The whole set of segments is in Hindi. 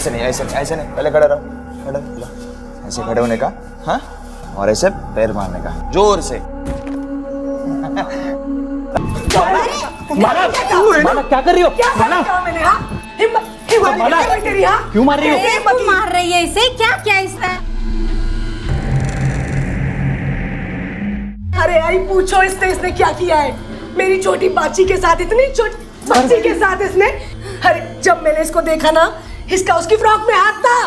ऐसे नहीं, ऐसे नहीं, ऐसे नहीं, पहले खड़े रहो, खड़े लो। ऐसे खड़े होने का, हाँ, और ऐसे पैर मारने का, जोर से। माला क्या कर रही हो? माला क्यों मार रही हो? क्यों मार रही है इसे? क्या क्या इसने? अरे आई पूछो इसने क्या किया है? मेरी छोटी बाची के साथ, इतनी छोटी बच्ची के साथ इसने। अरे जब मैंने इसको देखा ना, इसका उसकी फ्रॉक में हाथ था।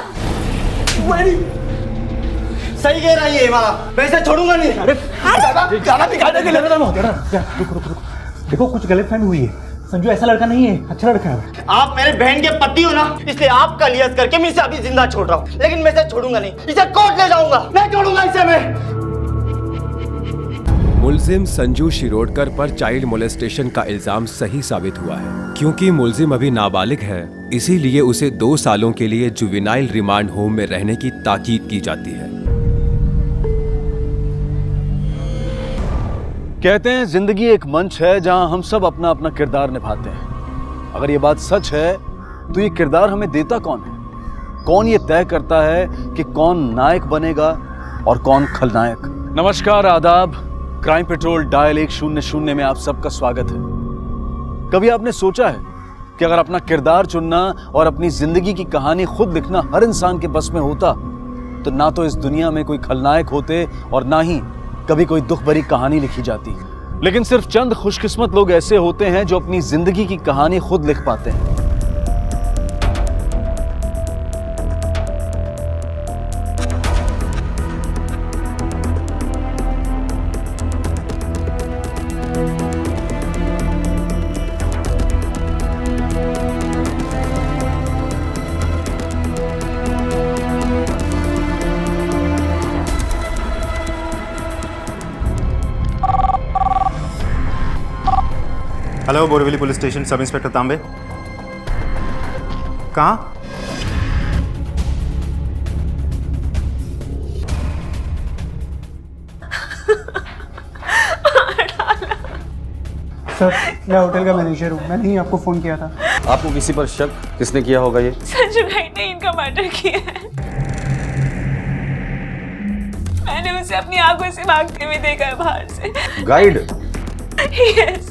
सही कह रही है माला, मैं इसे छोड़ूंगा नहीं। अरे ज्यादा दिखाने के लिए रुको, देखो कुछ गलतफहमी हुई है। संजू ऐसा लड़का नहीं है, अच्छा लड़का है। आप मेरे बहन के पति हो ना, इसलिए आपका लिहाज करके मैं इसे अभी जिंदा छोड़ रहा हूँ, लेकिन मैं इसे छोड़ूंगा नहीं, इसे कोर्ट ले जाऊंगा, नहीं छोड़ूंगा इसे मैं। मुल्जिम संजू शिरोडकर पर चाइल्ड मोलेस्टेशन का इल्जाम सही साबित हुआ है। क्योंकि मुल्जिम अभी नाबालिग है, इसीलिए उसे 2 सालों के लिए जुवेनाइल रिमांड होम में रहने की ताकीद की जाती है। कहते हैं जिंदगी एक मंच है जहां हम सब अपना अपना किरदार निभाते हैं। अगर ये बात सच है तो ये किरदार हमें देता कौन है? कौन ये तय करता है कि कौन नायक बनेगा और कौन खलनायक? नमस्कार, आदाब। क्राइम पेट्रोल डायल 100 में आप सबका स्वागत है। कभी आपने सोचा है कि अगर अपना किरदार चुनना और अपनी जिंदगी की कहानी खुद लिखना हर इंसान के बस में होता तो ना तो इस दुनिया में कोई खलनायक होते और ना ही कभी कोई दुख भरी कहानी लिखी जाती। लेकिन सिर्फ चंद खुशकिस्मत लोग ऐसे होते हैं जो अपनी जिंदगी की कहानी खुद लिख पाते हैं। Hello, Borivali police station, sub inspector तांबे। कहाँ? सर, मैं होटल का मैनेजर हूँ, मैंने ही आपको फ़ोन किया था। आपको किसी पर शक किसने किया होगा? ये संजू गाइड ने इनका मर्डर किया है। मैंने उसे अपनी आंखों से भागते हुए देखा है बाहर से। गाइड? यस,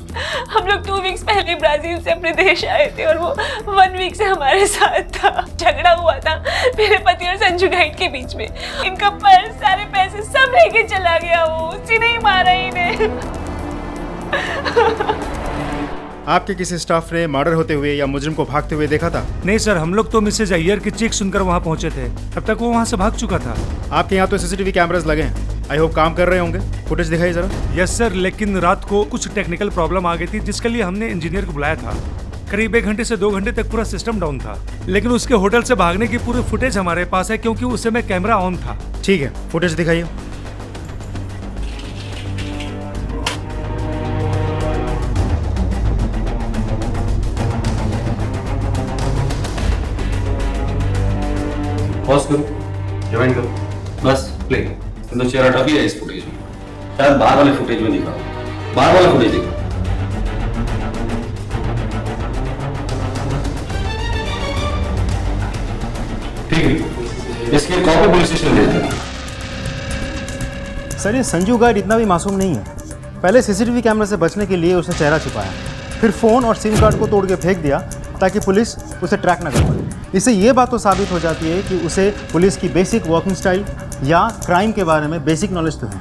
हम लोग 2 वीक्स पहले ब्राजील से अपने देश आए थे और वो 1 वीक से हमारे साथ था। झगड़ा हुआ था मेरे पति और संजू गाइड के बीच में। इनका पर्स, सारे पैसे सब लेके चला गया। वो उसी ने ही मारा इन्हें। आपके किसी स्टाफ ने मर्डर होते हुए या मुजरिम को भागते हुए देखा था? नहीं सर, हम लोग तो मिसेज अय्यर की चीख सुनकर वहाँ पहुँचे थे, तब तक वो वहाँ से भाग चुका था। आपके यहाँ तो सीसीटीवी कैमरास लगे हैं, आई होप काम कर रहे होंगे। फुटेज दिखाइए जरा। यस सर, लेकिन रात को कुछ टेक्निकल प्रॉब्लम आ गई थी जिसके लिए हमने इंजीनियर को बुलाया था। करीब 1 घंटे से 2 घंटे तक पूरा सिस्टम डाउन था, लेकिन उसके होटल से भागने की पूरी फुटेज हमारे पास है क्योंकि उस समय कैमरा ऑन था। ठीक है, फुटेज दिखाइए। पॉज करो, रिवाइंड करो, बस प्ले। तो चेहरा ढक ही है इस फुटेज में, शायद बाहर वाले फुटेज में दिखा, बाहर वाला फुटेज दिखा। ठीक है, इसकी कॉपी पुलिस स्टेशन ले जाओ। सर, ये संजू गाइड इतना भी मासूम नहीं है। पहले सीसीटीवी कैमरा से बचने के लिए उसने चेहरा छिपाया, फिर फ़ोन और सिम कार्ड को तोड़ के फेंक दिया ताकि पुलिस उसे ट्रैक ना कर पाए। इससे ये बात तो साबित हो जाती है कि उसे पुलिस की बेसिक वर्किंग स्टाइल या क्राइम के बारे में बेसिक नॉलेज तो है।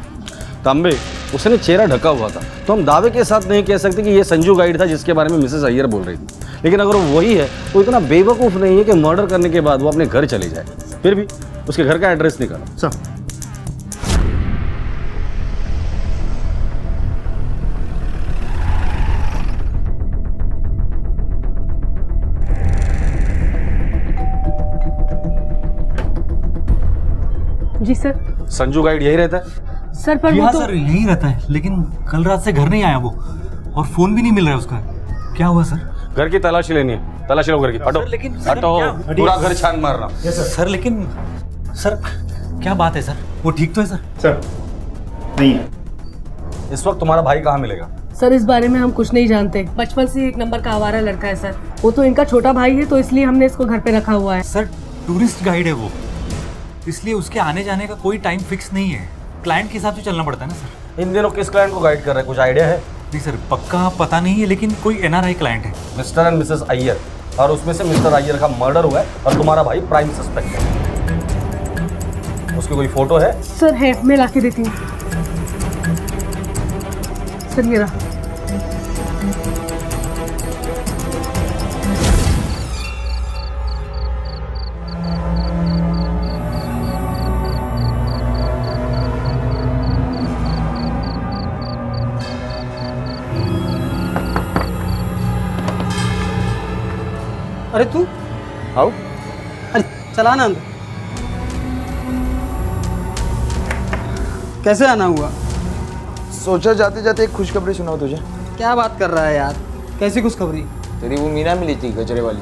तांबे, उसने चेहरा ढका हुआ था तो हम दावे के साथ नहीं कह सकते कि ये संजू गाइड था जिसके बारे में मिसेस अय्यर बोल रही थी। लेकिन अगर वो वही है तो इतना बेवकूफ़ नहीं है कि मर्डर करने के बाद वो अपने घर चले जाए। फिर भी उसके घर का एड्रेस निकाला। सर, जी सर। संजू गाइड यही रहता है? सर पर वो तो सर यहीं रहता है, लेकिन कल रात से घर नहीं आया वो, और फोन भी नहीं मिल रहा है उसका। क्या हुआ सर? घर की तलाशी लेनी है, तलाशी लो घर की। हटो, लेकिन हटो, पूरा घर छान मारना। सर लेकिन सर क्या बात है सर, वो ठीक तो है सर? सर नहीं है। इस वक्त तुम्हारा भाई कहाँ मिलेगा? सर इस बारे में हम कुछ नहीं जानते। बचपन से 1 नंबर का आवारा लड़का है सर। वो तो इनका छोटा भाई है, तो इसलिए हमने इसको घर पे रखा हुआ है। सर टूरिस्ट गाइड है वो, इसलिए उसके आने जाने का कोई टाइम फिक्स नहीं है। क्लाइंट के हिसाब से चलना पड़ता है ना सर। इन दिनों किस क्लाइंट को गाइड कर रहे हैं, कुछ आइडिया है? नहीं सर, पक्का पता नहीं है, लेकिन कोई NRI क्लाइंट है। मिस्टर एंड मिसेस अय्यर, और उसमें से मिस्टर अय्यर का मर्डर हुआ है और तुम्हारा भाई प्राइम सस्पेक्ट है। उसकी कोई फोटो है? सर है, मैं ला के देती हूँ। सर ये रहा। अरे तू आओ। अरे चला ना अंदर। कैसे आना हुआ? सोचा जाते जाते एक खुशखबरी सुनाओ तुझे। क्या बात कर रहा है यार, कैसी खुशखबरी? तेरी वो मीना मिली थी गजरे वाली।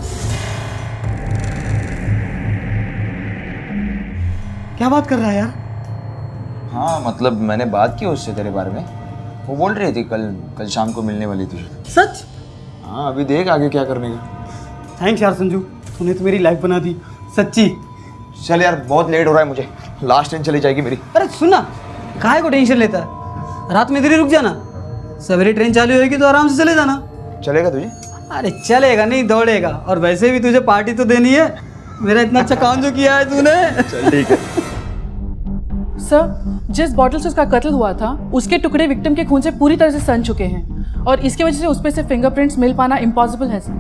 क्या बात कर रहा है यार? हाँ मतलब मैंने बात की उससे तेरे बारे में। वो बोल रही थी कल शाम को मिलने वाली थी। सच? हाँ अभी देख आगे क्या करने का। थैंक्स यार संजू, तूने तो मेरी लाइफ बना दी सच्ची। चल यार बहुत लेट हो रहा है मुझे, लास्ट ट्रेन चली जाएगी मेरी। अरे सुनना, काहे को टेंशन लेता है? रात में इधर ही रुक जाना, सवेरे ट्रेन चालू होगी तो आराम से चले जाना। चलेगा तुझे? अरे चलेगा नहीं, दौड़ेगा। और वैसे भी तुझे पार्टी तो देनी है, मेरा इतना अच्छा काम जो किया है तूने। चल ठीक है। सर, जिस बॉटल से उसका कत्ल हुआ था उसके टुकड़े विक्टिम के खून से पूरी तरह से सन चुके हैं और इसकी वजह से उस पे से फिंगरप्रिंट्स मिल पाना इम्पॉसिबल है सर।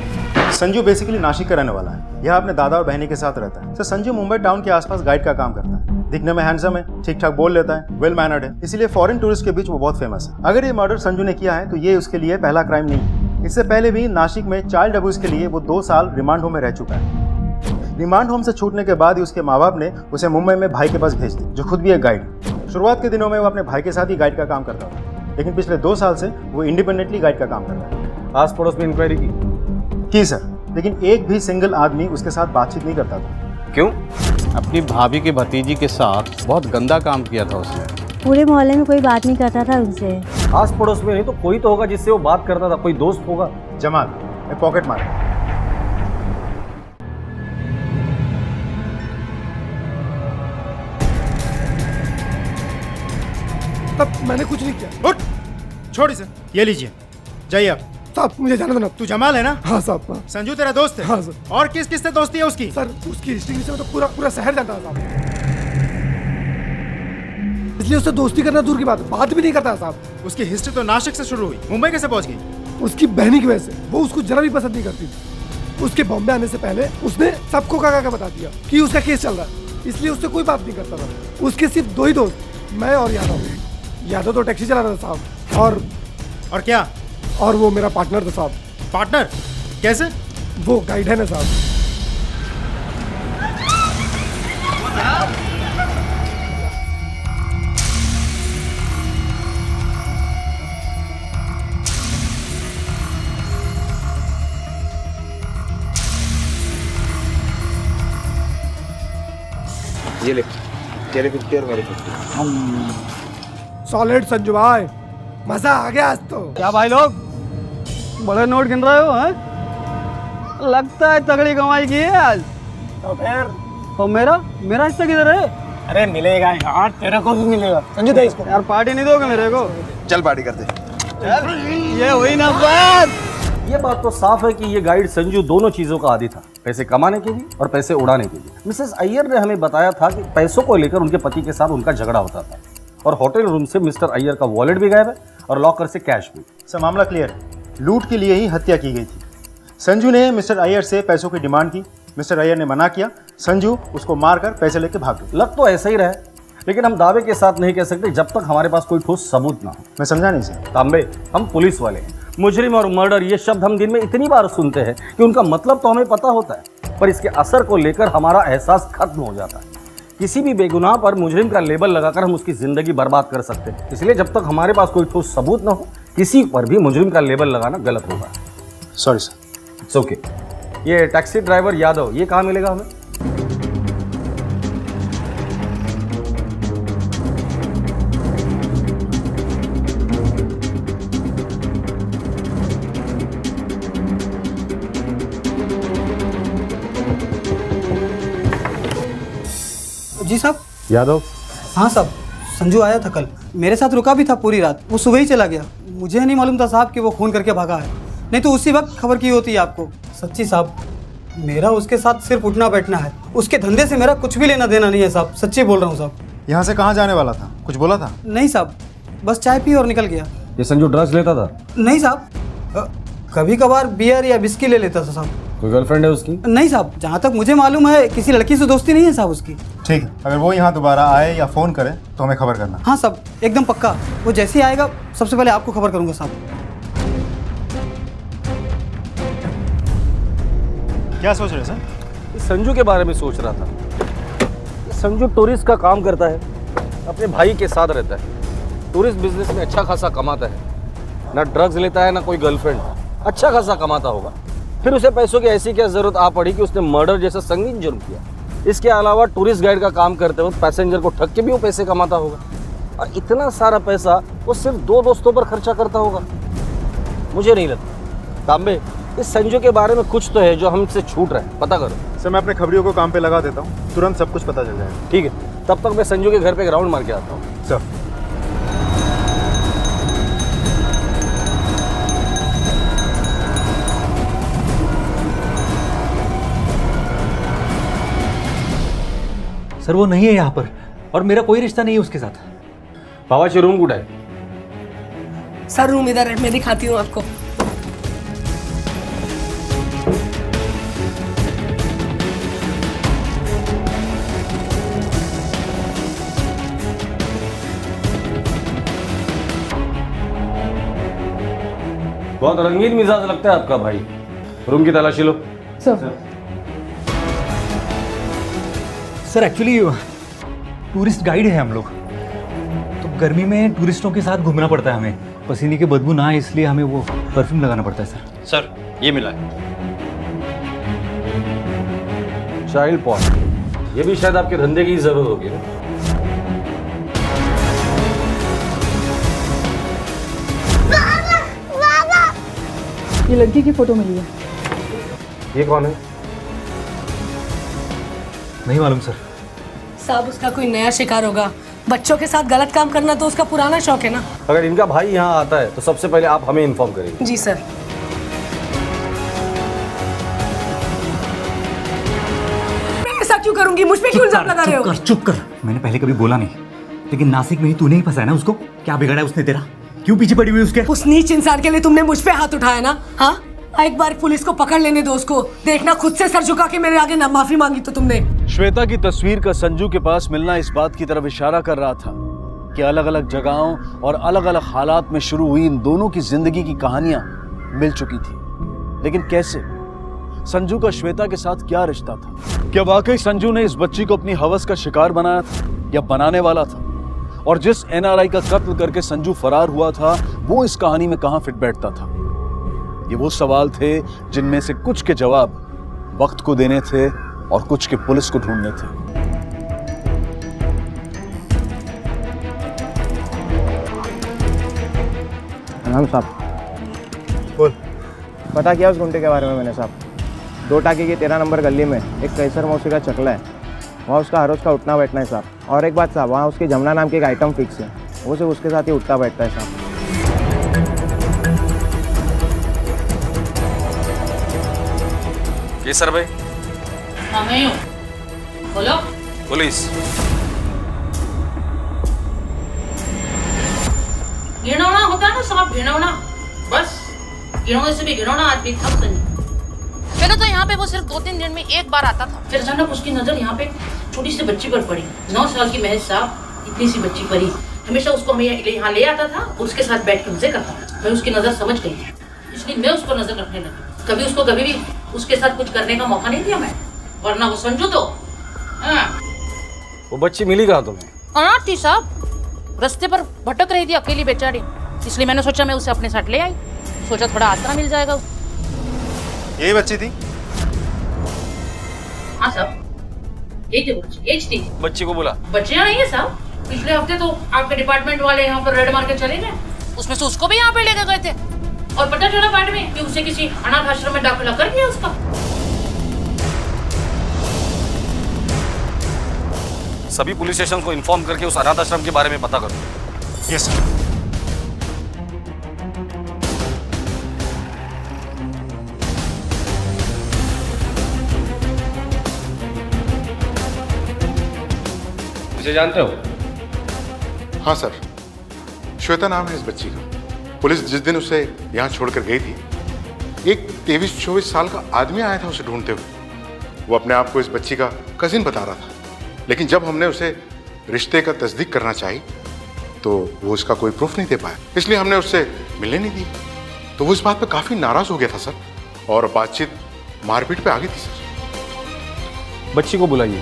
संजू बेसिकली नासिक का रहने वाला है। यह अपने दादा और बहनी के साथ रहता है। सर संजू मुंबई टाउन के आसपास गाइड का काम करता है। दिखने में हैंडसम है, ठीक ठाक बोल लेता है, वेल मैनर्ड है, इसलिए फॉरेन टूरिस्ट के बीच वो बहुत फेमस है। अगर ये मर्डर संजू ने किया है तो ये उसके लिए पहला क्राइम नहीं है। इससे पहले भी नासिक में चाइल्ड अब्यूज के लिए वो 2 साल रिमांड होम में रह चुका है। रिमांड होम से छूटने के बाद ही उसके माँ बाप ने उसे मुंबई में भाई के पास भेज दिया, जो खुद भी एक गाइड है। शुरुआत के दिनों में वो अपने भाई के साथ ही गाइड का काम करता था, लेकिन पिछले 2 साल से वो इंडिपेंडेंटली गाइड का काम कर रहा है। आस पड़ोस में इंक्वायरी की सर, लेकिन एक भी सिंगल आदमी उसके साथ बातचीत नहीं करता था। क्यों? अपनी भाभी के भतीजी के साथ बहुत गंदा काम किया था उसने। पूरे मोहल्ले में कोई बात नहीं करता था उनसे। आस पड़ोस में नहीं तो कोई तो होगा जिससे वो बात करता था, कोई दोस्त होगा। जमाल, एक पॉकेट मार। तब मैंने कुछ नहीं किया। उठ, छोड़ इसे। ये लीजिए, जाइए आप। साहब मुझे जाने दो ना। तू जमाल है ना? हाँ साहब। हाँ। संजू तेरा दोस्त है? हाँ सर। और किस किस से दोस्ती है उसकी? सर उसकी हिस्ट्री से तो पूरा शहर जानता है साहब, इसलिए उससे दोस्ती करना दूर की बात भी नहीं करता साहब। उसकी हिस्ट्री तो नासिक से शुरू हुई, मुंबई कैसे पहुंच गई? उसकी बहनी की वजह से। वो उसको जरा भी पसंद नहीं करती थी। उसके बॉम्बे आने से पहले उसने सबको का बता दिया कि उसका केस चल रहा है, इसलिए उससे कोई बात नहीं करता था। उसके सिर्फ 2 ही दोस्त, मैं और यादव तो टैक्सी चला रहा था साहब, और क्या? और वो मेरा पार्टनर था साहब। पार्टनर? कैसे? वो गाइड है ना साहब। ये ले, तेरे 50 और मेरे 50। सॉलिड संजू भाई, मजा आ गया आज तो। क्या भाई लोग बड़े नोट गिन रहे हो हैं? लगता है तगड़ी कमाई की है आज। तो फिर? और मेरा हिस्सा किधर है? अरे मिलेगा यार, तेरे को भी मिलेगा। संजू दे इसको। यार पार्टी नहीं दोगे मेरे को? चल पार्टी करते। ये हुई ना बात। ये बात तो साफ है कि ये गाइड संजू दोनों चीजों का आदी था, पैसे कमाने के लिए और पैसे उड़ाने के लिए। मिसेस अय्यर ने हमें बताया था कि पैसों को लेकर उनके पति के साथ उनका झगड़ा होता था और होटल रूम से मिस्टर अय्यर का वॉलेट भी गायब है और लॉकर से कैश भी। सर मामला क्लियर है, लूट के लिए ही हत्या की गई थी। संजू ने मिस्टर अय्यर से पैसों की डिमांड की, मिस्टर अय्यर ने मना किया, संजू उसको मारकर पैसे लेके भाग गए। लग तो ऐसा ही रहा, लेकिन हम दावे के साथ नहीं कह सकते जब तक हमारे पास कोई ठोस सबूत ना हो। मैं समझा नहीं सर। तांबे, हम पुलिस वाले हैं। मुजरिम और मर्डर ये शब्द हम दिन में इतनी बार सुनते हैं कि उनका मतलब तो हमें पता होता है, पर इसके असर को लेकर हमारा एहसास खत्म हो जाता है। किसी भी बेगुनाह पर मुजरिम का लेबल लगाकर हम उसकी जिंदगी बर्बाद कर सकते हैं, इसलिए जब तक हमारे पास कोई ठोस सबूत ना हो किसी पर भी मुजरिम का लेबल लगाना गलत होगा। Sorry sir. It's okay. ये टैक्सी ड्राइवर यादव, ये कहाँ मिलेगा हमें? जी साहब। यादव? हाँ साहब, संजू आया था कल, मेरे साथ रुका भी था पूरी रात। वो सुबह ही चला गया। मुझे नहीं मालूम था साहब कि वो खून करके भागा है, नहीं तो उसी वक्त खबर की होती है आपको। सच्ची साहब, मेरा उसके साथ सिर्फ उठना बैठना है, उसके धंधे से मेरा कुछ भी लेना देना नहीं है साहब, सच्ची बोल रहा हूँ साहब। यहाँ से कहाँ जाने वाला था, कुछ बोला था? नहीं साहब, बस चाय पी और निकल गया। ये संजू ड्रग्स लेता था? नहीं साहब, कभी कभार बियर या बिस्की ले लेता था साहब। कोई गर्लफ्रेंड है उसकी? नहीं साहब, जहाँ तक मुझे मालूम है किसी लड़की से दोस्ती नहीं है साहब उसकी। ठीक है, अगर वो यहाँ दोबारा आए या फ़ोन करे तो हमें खबर करना। हाँ साहब, एकदम पक्का। वो जैसे ही आएगा सबसे पहले आपको खबर करूँगा साहब। क्या सोच रहे सर? संजू के बारे में सोच रहा था। संजू टूरिस्ट का काम करता है, अपने भाई के साथ रहता है, टूरिस्ट बिजनेस में अच्छा खासा कमाता है, ना ड्रग्स लेता है ना कोई गर्लफ्रेंड, अच्छा खासा कमाता होगा। फिर उसे पैसों की ऐसी क्या जरूरत आ पड़ी कि उसने मर्डर जैसा संगीन जुर्म किया। इसके अलावा टूरिस्ट गाइड का काम करते वक्त पैसेंजर को ठग के भी वो पैसे कमाता होगा, और इतना सारा पैसा वो सिर्फ 2 दोस्तों पर खर्चा करता होगा। मुझे नहीं लगता। तांबे, इस संजू के बारे में कुछ तो है जो हमसे छूट रहा है, पता करो। सर मैं अपने खबरियों को काम पे लगा देता हूँ, तुरंत सब कुछ पता चल जाएगा। ठीक है, तब तक मैं संजू के घर पे एक राउंड मार के आता हूँ। सर सर वो नहीं है यहाँ पर, और मेरा कोई रिश्ता नहीं है उसके साथ। बाबाची रूम कुठे आहे? सर रूम इधर है, मैं दिखाती हूँ आपको। बहुत रंगीन मिजाज लगता है आपका भाई। रूम की तलाशी लो। सर एक्चुअली टूरिस्ट गाइड है हम लोग, तो गर्मी में टूरिस्टों के साथ घूमना पड़ता है हमें, पसीने की बदबू ना आए इसलिए हमें वो परफ्यूम लगाना पड़ता है सर। सर ये मिला है। चाइल्ड पॉर्न, ये भी शायद आपके धंधे की जरूरत होगी ना? ये लड़की की फोटो मिली है। ये कौन है? नहीं मालूम सर। साहब उसका कोई नया शिकार होगा। बच्चों के साथ गलत काम करना तो उसका पुराना शौक है ना। अगर इनका भाई यहाँ आता है तो सबसे पहले आप हमें इन्फॉर्म करिए। जी सर। मैं ऐसा क्यों करूंगी, मुझ पे क्यों इल्जाम लगा रहे हो? चुप कर। मैंने पहले कभी बोला नहीं, लेकिन नासिक में ही तूने ही फंसाया ना उसको। क्या बिगाड़ा उसने तेरा? क्यों पीछे पड़ी हुई उसके? उस नीच इंसान के लिए तुमने मुझ पे हाथ उठाया ना? हाँ, एक बार पुलिस को पकड़ लेने दो उसको, देखना खुद से सर झुका के मेरे आगे ना माफी मांगी तो तुमने। श्वेता की तस्वीर का संजू के पास मिलना इस बात की तरफ इशारा कर रहा था कि अलग अलग जगहों और अलग अलग हालात में शुरू हुई इन दोनों की जिंदगी की कहानियां मिल चुकी थी। लेकिन कैसे? संजू का श्वेता के साथ क्या रिश्ता था? क्या वाकई संजू ने इस बच्ची को अपनी हवस का शिकार बनाया था या बनाने वाला था? और जिस एनआरआई का कत्ल करके संजू फरार हुआ था वो इस कहानी में कहां फिट बैठता था? ये वो सवाल थे जिनमें से कुछ के जवाब वक्त को देने थे और कुछ के पुलिस को ढूंढने थे। नाम साहब बोल। पता किया उस गुंडे के बारे में मैंने साहब। 2 टाके की 13 नंबर गली में एक कैसर मौसी का चकला है, वहाँ उसका हर रोज का उठना बैठना है साहब। और एक बात साहब, वहाँ उसकी जमुना नाम की एक आइटम फिक्स है, वो सिर्फ उसके साथ ही उठता बैठता है साहब। केसर भाई? हाँ मैं हूँ, बोलो। पुलिस। घिनौना होता है ना साहब, घिनौना, बस घिनौने से भी घिनौना आदमी थक संजू। पहले तो यहाँ पे वो सिर्फ 2-3 दिन में एक बार आता था, फिर अचानक उसकी नजर यहाँ पे छोटी सी बच्ची पर पड़ी। 9 साल की महज साहब, इतनी सी बच्ची पड़ी। हमेशा उसको हमें यहाँ ले आता था, उसके साथ बैठ के मजे करता था। मैं उसकी नजर समझ गई, इसलिए मैं उस पर नजर रखने लगी। कभी उसको कभी भी उसके साथ कुछ करने का मौका नहीं दिया मैं, वरना वो संजू तो वो बच्ची मिली कहाँ तुम्हें? अनाथ थी साहब, रास्ते पर भटक रही थी अकेली बेचारी, इसलिए मैंने सोचा मैं उसे अपने साथ ले आई। सोचा थोड़ा आसरा मिल जाएगा। यही बच्ची थी? हाँ साहब, यही थी बच्ची, एज थी। बच्ची को बोला? बच्चियाँ नहीं है साहब, पिछले हफ्ते तो आपके डिपार्टमेंट वाले यहाँ पर रेड मार के चले गए, उसमें से उसको भी यहाँ पे लेके गए थे। और पता चला बाद में कि उसे किसी अनाथ आश्रम में दाखिला कर दिया उसका। सभी पुलिस स्टेशन को इन्फॉर्म करके उस अनाथ आश्रम के बारे में पता करो। Yes sir. इसे जानते हो? हाँ सर, श्वेता नाम है इस बच्ची का। पुलिस जिस दिन उसे यहाँ छोड़कर गई थी, एक 23-24 साल का आदमी आया था उसे ढूंढते हुए। वो अपने आप को इस बच्ची का कजिन बता रहा था, लेकिन जब हमने उसे रिश्ते का तस्दीक करना चाहिए तो वो उसका कोई प्रूफ नहीं दे पाया, इसलिए हमने उससे मिलने नहीं दी। तो वो इस बात पे काफी नाराज हो गया था सर, और बातचीत मारपीट पे आ गई थी सर। बच्ची को बुलाइए।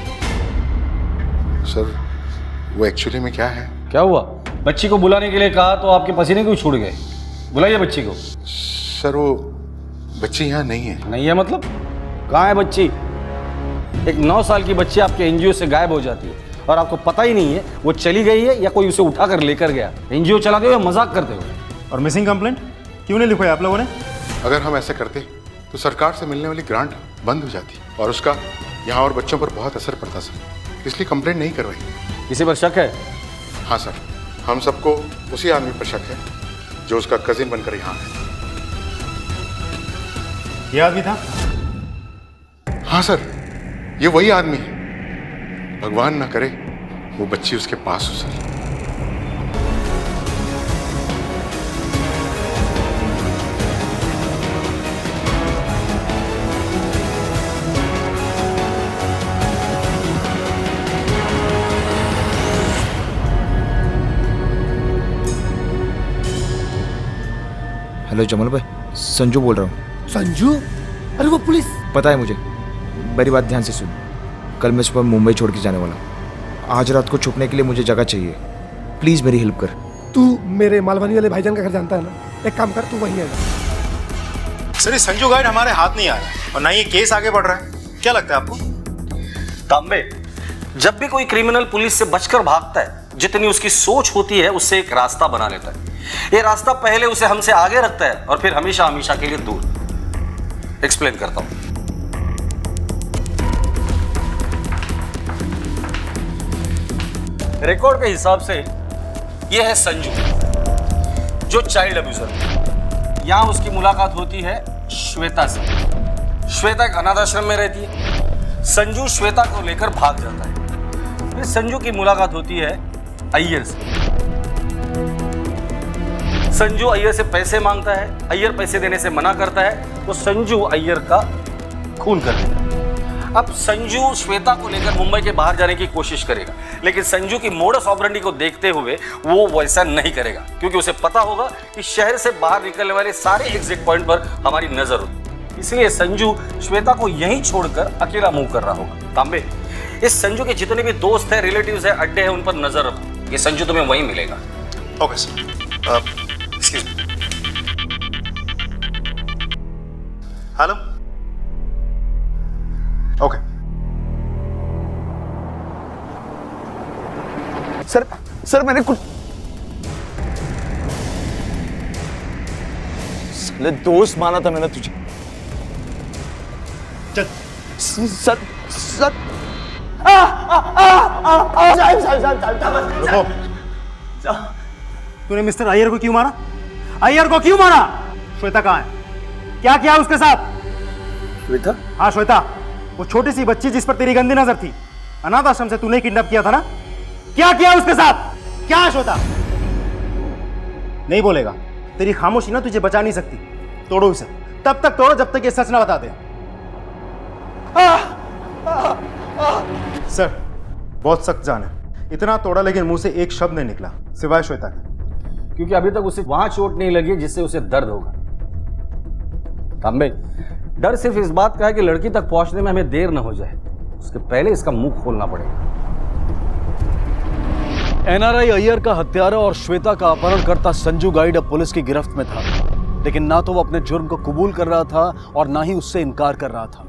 सर वो एक्चुअली में क्या है? क्या हुआ? बच्ची को बुलाने के लिए कहा तो आपके पसीने क्यों छूट गए? बुलाइए बच्ची को। सर वो बच्ची यहाँ नहीं है। नहीं है मतलब? कहाँ है बच्ची? एक 9 साल की बच्ची आपके एनजीओ से गायब हो जाती है और आपको पता ही नहीं है वो चली गई है या कोई उसे उठाकर लेकर गया। एनजीओ चलाते हुए मजाक करते हुए। और मिसिंग कंप्लेंट क्यों नहीं लिखवाई आप लोगों ने? अगर हम ऐसे करते तो सरकार से मिलने वाली ग्रांट बंद हो जाती और उसका यहाँ और बच्चों पर बहुत असर पड़ता सर, इसलिए कंप्लेंट नहीं करवाई। किसी पर शक है? हाँ सर, हम सबको उसी आदमी पर शक है जो उसका कजिन बनकर यहाँ है। ये आदमी था? हाँ सर, ये वही आदमी है। भगवान ना करे वो बच्ची उसके पास हो सर। हेलो जमल भाई, संजू बोल रहा हूँ। संजू? अरे वो पुलिस। पता है मुझे, मेरी बात ध्यान से सुन। कल मैं सुबह मुंबई छोड़ के जाने वाला हूँ। आज रात को छुपने के लिए मुझे जगह चाहिए, प्लीज़ मेरी हेल्प कर। तू मेरे मालवानी वाले भाईजान का घर जानता है ना? एक काम कर, तू वहीं आ। सर ये संजू गाइड हमारे हाथ नहीं आ रहा और ना ये केस आगे बढ़ रहा है, क्या लगता है आपको? तांबे, जब भी कोई क्रिमिनल पुलिस से बचकर भागता है, जितनी उसकी सोच होती है उससे एक रास्ता बना लेता है। ये रास्ता पहले उसे हमसे आगे रखता है और फिर हमेशा हमेशा के लिए दूर। एक्सप्लेन करता हूं। रिकॉर्ड के हिसाब से यह है संजू, जो चाइल्ड अब्यूजर। यहां उसकी मुलाकात होती है श्वेता से। श्वेता एक अनाथ आश्रम में रहती है। संजू श्वेता को लेकर भाग जाता है। फिर संजू की मुलाकात होती है अय्यर से। संजू अय्यर से पैसे मांगता है, अय्यर पैसे देने से मना करता है, तो संजू अय्यर का खून कर देता है। अब संजू श्वेता को लेकर मुंबई के बाहर जाने की कोशिश करेगा, लेकिन संजू की मोडस ऑपरेंडी को देखते हुए वो वैसा नहीं करेगा, क्योंकि उसे पता होगा कि शहर से बाहर निकलने वाले सारे एग्जिट पॉइंट पर हमारी नजर होती। इसलिए संजू श्वेता को यहीं छोड़कर अकेला मूव कर रहा होगा। तांबे, इस संजू के जितने भी दोस्त हैं, रिलेटिव्स हैं, अड्डे हैं, उन पर नजर रखो। ये संजू तुम्हें वहीं मिलेगा। Okay sir. Excuse me. Hello. Okay sir मैंने कुछ साले दोस्त माना था मैंने तुझे। चल। सर रुको। तूने मिस्टर अय्यर को क्यों मारा? अय्यर को क्यों मारा? श्वेता कहाँ है? क्या किया उसके साथ? श्वेता? हाँ श्वेता, वो छोटी सी बच्ची जिस पर तेरी गंदी नजर थी। अनाथ आश्रम से तूने किडनैप किया था ना? क्या किया उसके साथ? क्या है श्वेता? नहीं बोलेगा। तेरी खामोशी ना तुझे बचा नहीं सकती। तोड़ो इसे, तब तक तोड़ो जब तक ये सच ना बता दे। सर बहुत सख्त जान है। इतना तोड़ा लेकिन मुंह से एक शब्द नहीं निकला सिवाय श्वेता के। क्योंकि अभी तक उसे वहां चोट नहीं लगी जिससे उसे दर्द होगा। तांबे, डर सिर्फ इस बात का है कि लड़की तक पहुंचने में हमें देर न हो जाए। उसके पहले इसका मुंह खोलना पड़ेगा। एनआरआई अय्यर का हत्यारा और श्वेता का अपहरणकर्ता संजू गाइड अब पुलिस की गिरफ्त में था, लेकिन ना तो वो अपने जुर्म को कबूल कर रहा था और ना ही उससे इनकार कर रहा था।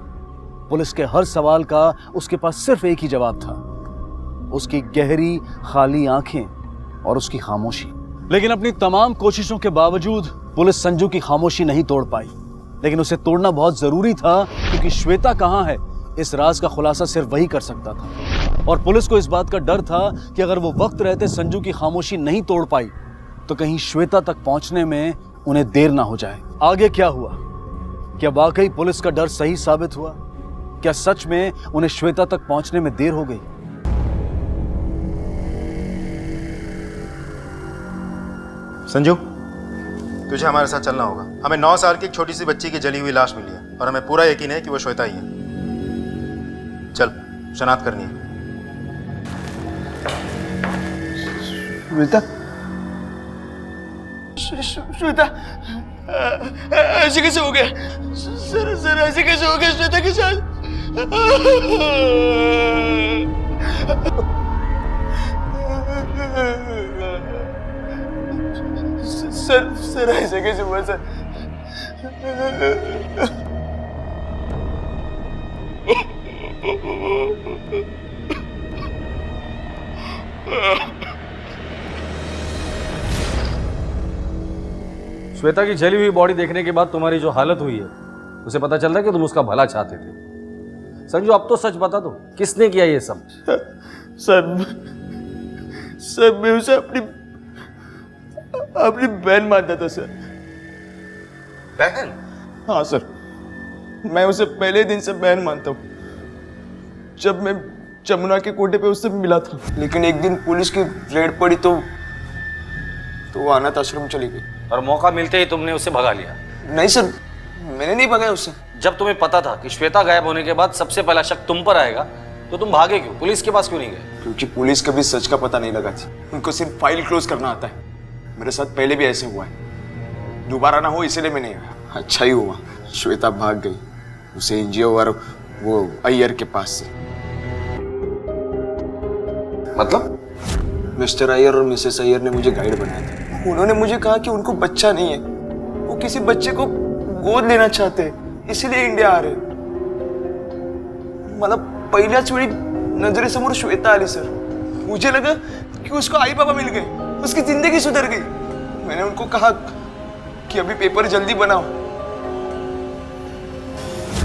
पुलिस के हर सवाल का उसके पास सिर्फ एक ही जवाब था, उसकी गहरी खाली आंखें और उसकी खामोशी। लेकिन अपनी तमाम कोशिशों के बावजूद पुलिस संजू की खामोशी नहीं तोड़ पाई, लेकिन उसे तोड़ना बहुत जरूरी था, क्योंकि श्वेता कहाँ है इस राज का खुलासा सिर्फ वही कर सकता था। और पुलिस को इस बात का डर था कि अगर वो वक्त रहते संजू की खामोशी नहीं तोड़ पाई तो कहीं श्वेता तक पहुंचने में उन्हें देर ना हो जाए। आगे क्या हुआ? क्या वाकई पुलिस का डर सही साबित हुआ? क्या सच में उन्हें श्वेता तक पहुंचने में देर हो गई? संजू, तुझे हमारे साथ चलना होगा। हमें 9 साल की एक छोटी सी बच्ची की जली हुई लाश मिली है और हमें पूरा यकीन है कि वो श्वेता ही है। चल, शनाख्त करनी है। श्वेता, श्वेता ऐसे कैसे हो गया? सर ऐसे कैसे हो गया श्वेता के साथ? सर ऐसे कैसे हुआ सर? श्वेता की जली हुई बॉडी देखने के बाद तुम्हारी जो हालत हुई है उसे पता चल रहा है कि तुम उसका भला चाहते थे। संजू, अब तो सच बता दो, किसने किया ये सब? सर मैं उसे अपनी बहन मानता था सर। बहन? हाँ सर, मैं उसे पहले दिन से बहन मानता हूँ। जब मैं जमुना के कोटे पे उससे मिला था, लेकिन एक दिन पुलिस की रेड पड़ी तो वो अनाथ आश्रम चली गई और मौका मिलते ही तुमने उसे भगा लिया? नहीं सर, मैंने नहीं भगाया उसे। जब तुम्हें पता था कि श्वेता गायब होने के बाद सबसे पहला शक तुम पर आएगा तो तुम भागे क्यों? पुलिस के पास क्यों नहीं गए? क्योंकि पुलिस कभी सच का पता नहीं लगाती, उनको सिर्फ फाइल क्लोज करना आता है। मेरे साथ पहले भी ऐसे हुआ है, दोबारा ना हो इसलिए मैं नहीं आया। अच्छा ही हुआ श्वेता भाग गई, उसे एनजीओ और वो अय्यर के पास से। मतलब? मिस्टर अय्यर और मिसेस अय्यर ने मुझे गाइड बनाया था। उन्होंने मुझे कहा कि उनको बच्चा नहीं है, वो किसी बच्चे को गोद लेना चाहते हैं, इसीलिए इंडिया आ रहे। मतलब पहिल्याच वेळी नजरेसमोर श्वेता आली सर। मुझे लगा कि उसको आई बाबा मिल गए, उसकी जिंदगी सुधर गई। मैंने उनको कहा कि अभी पेपर जल्दी बनाओ।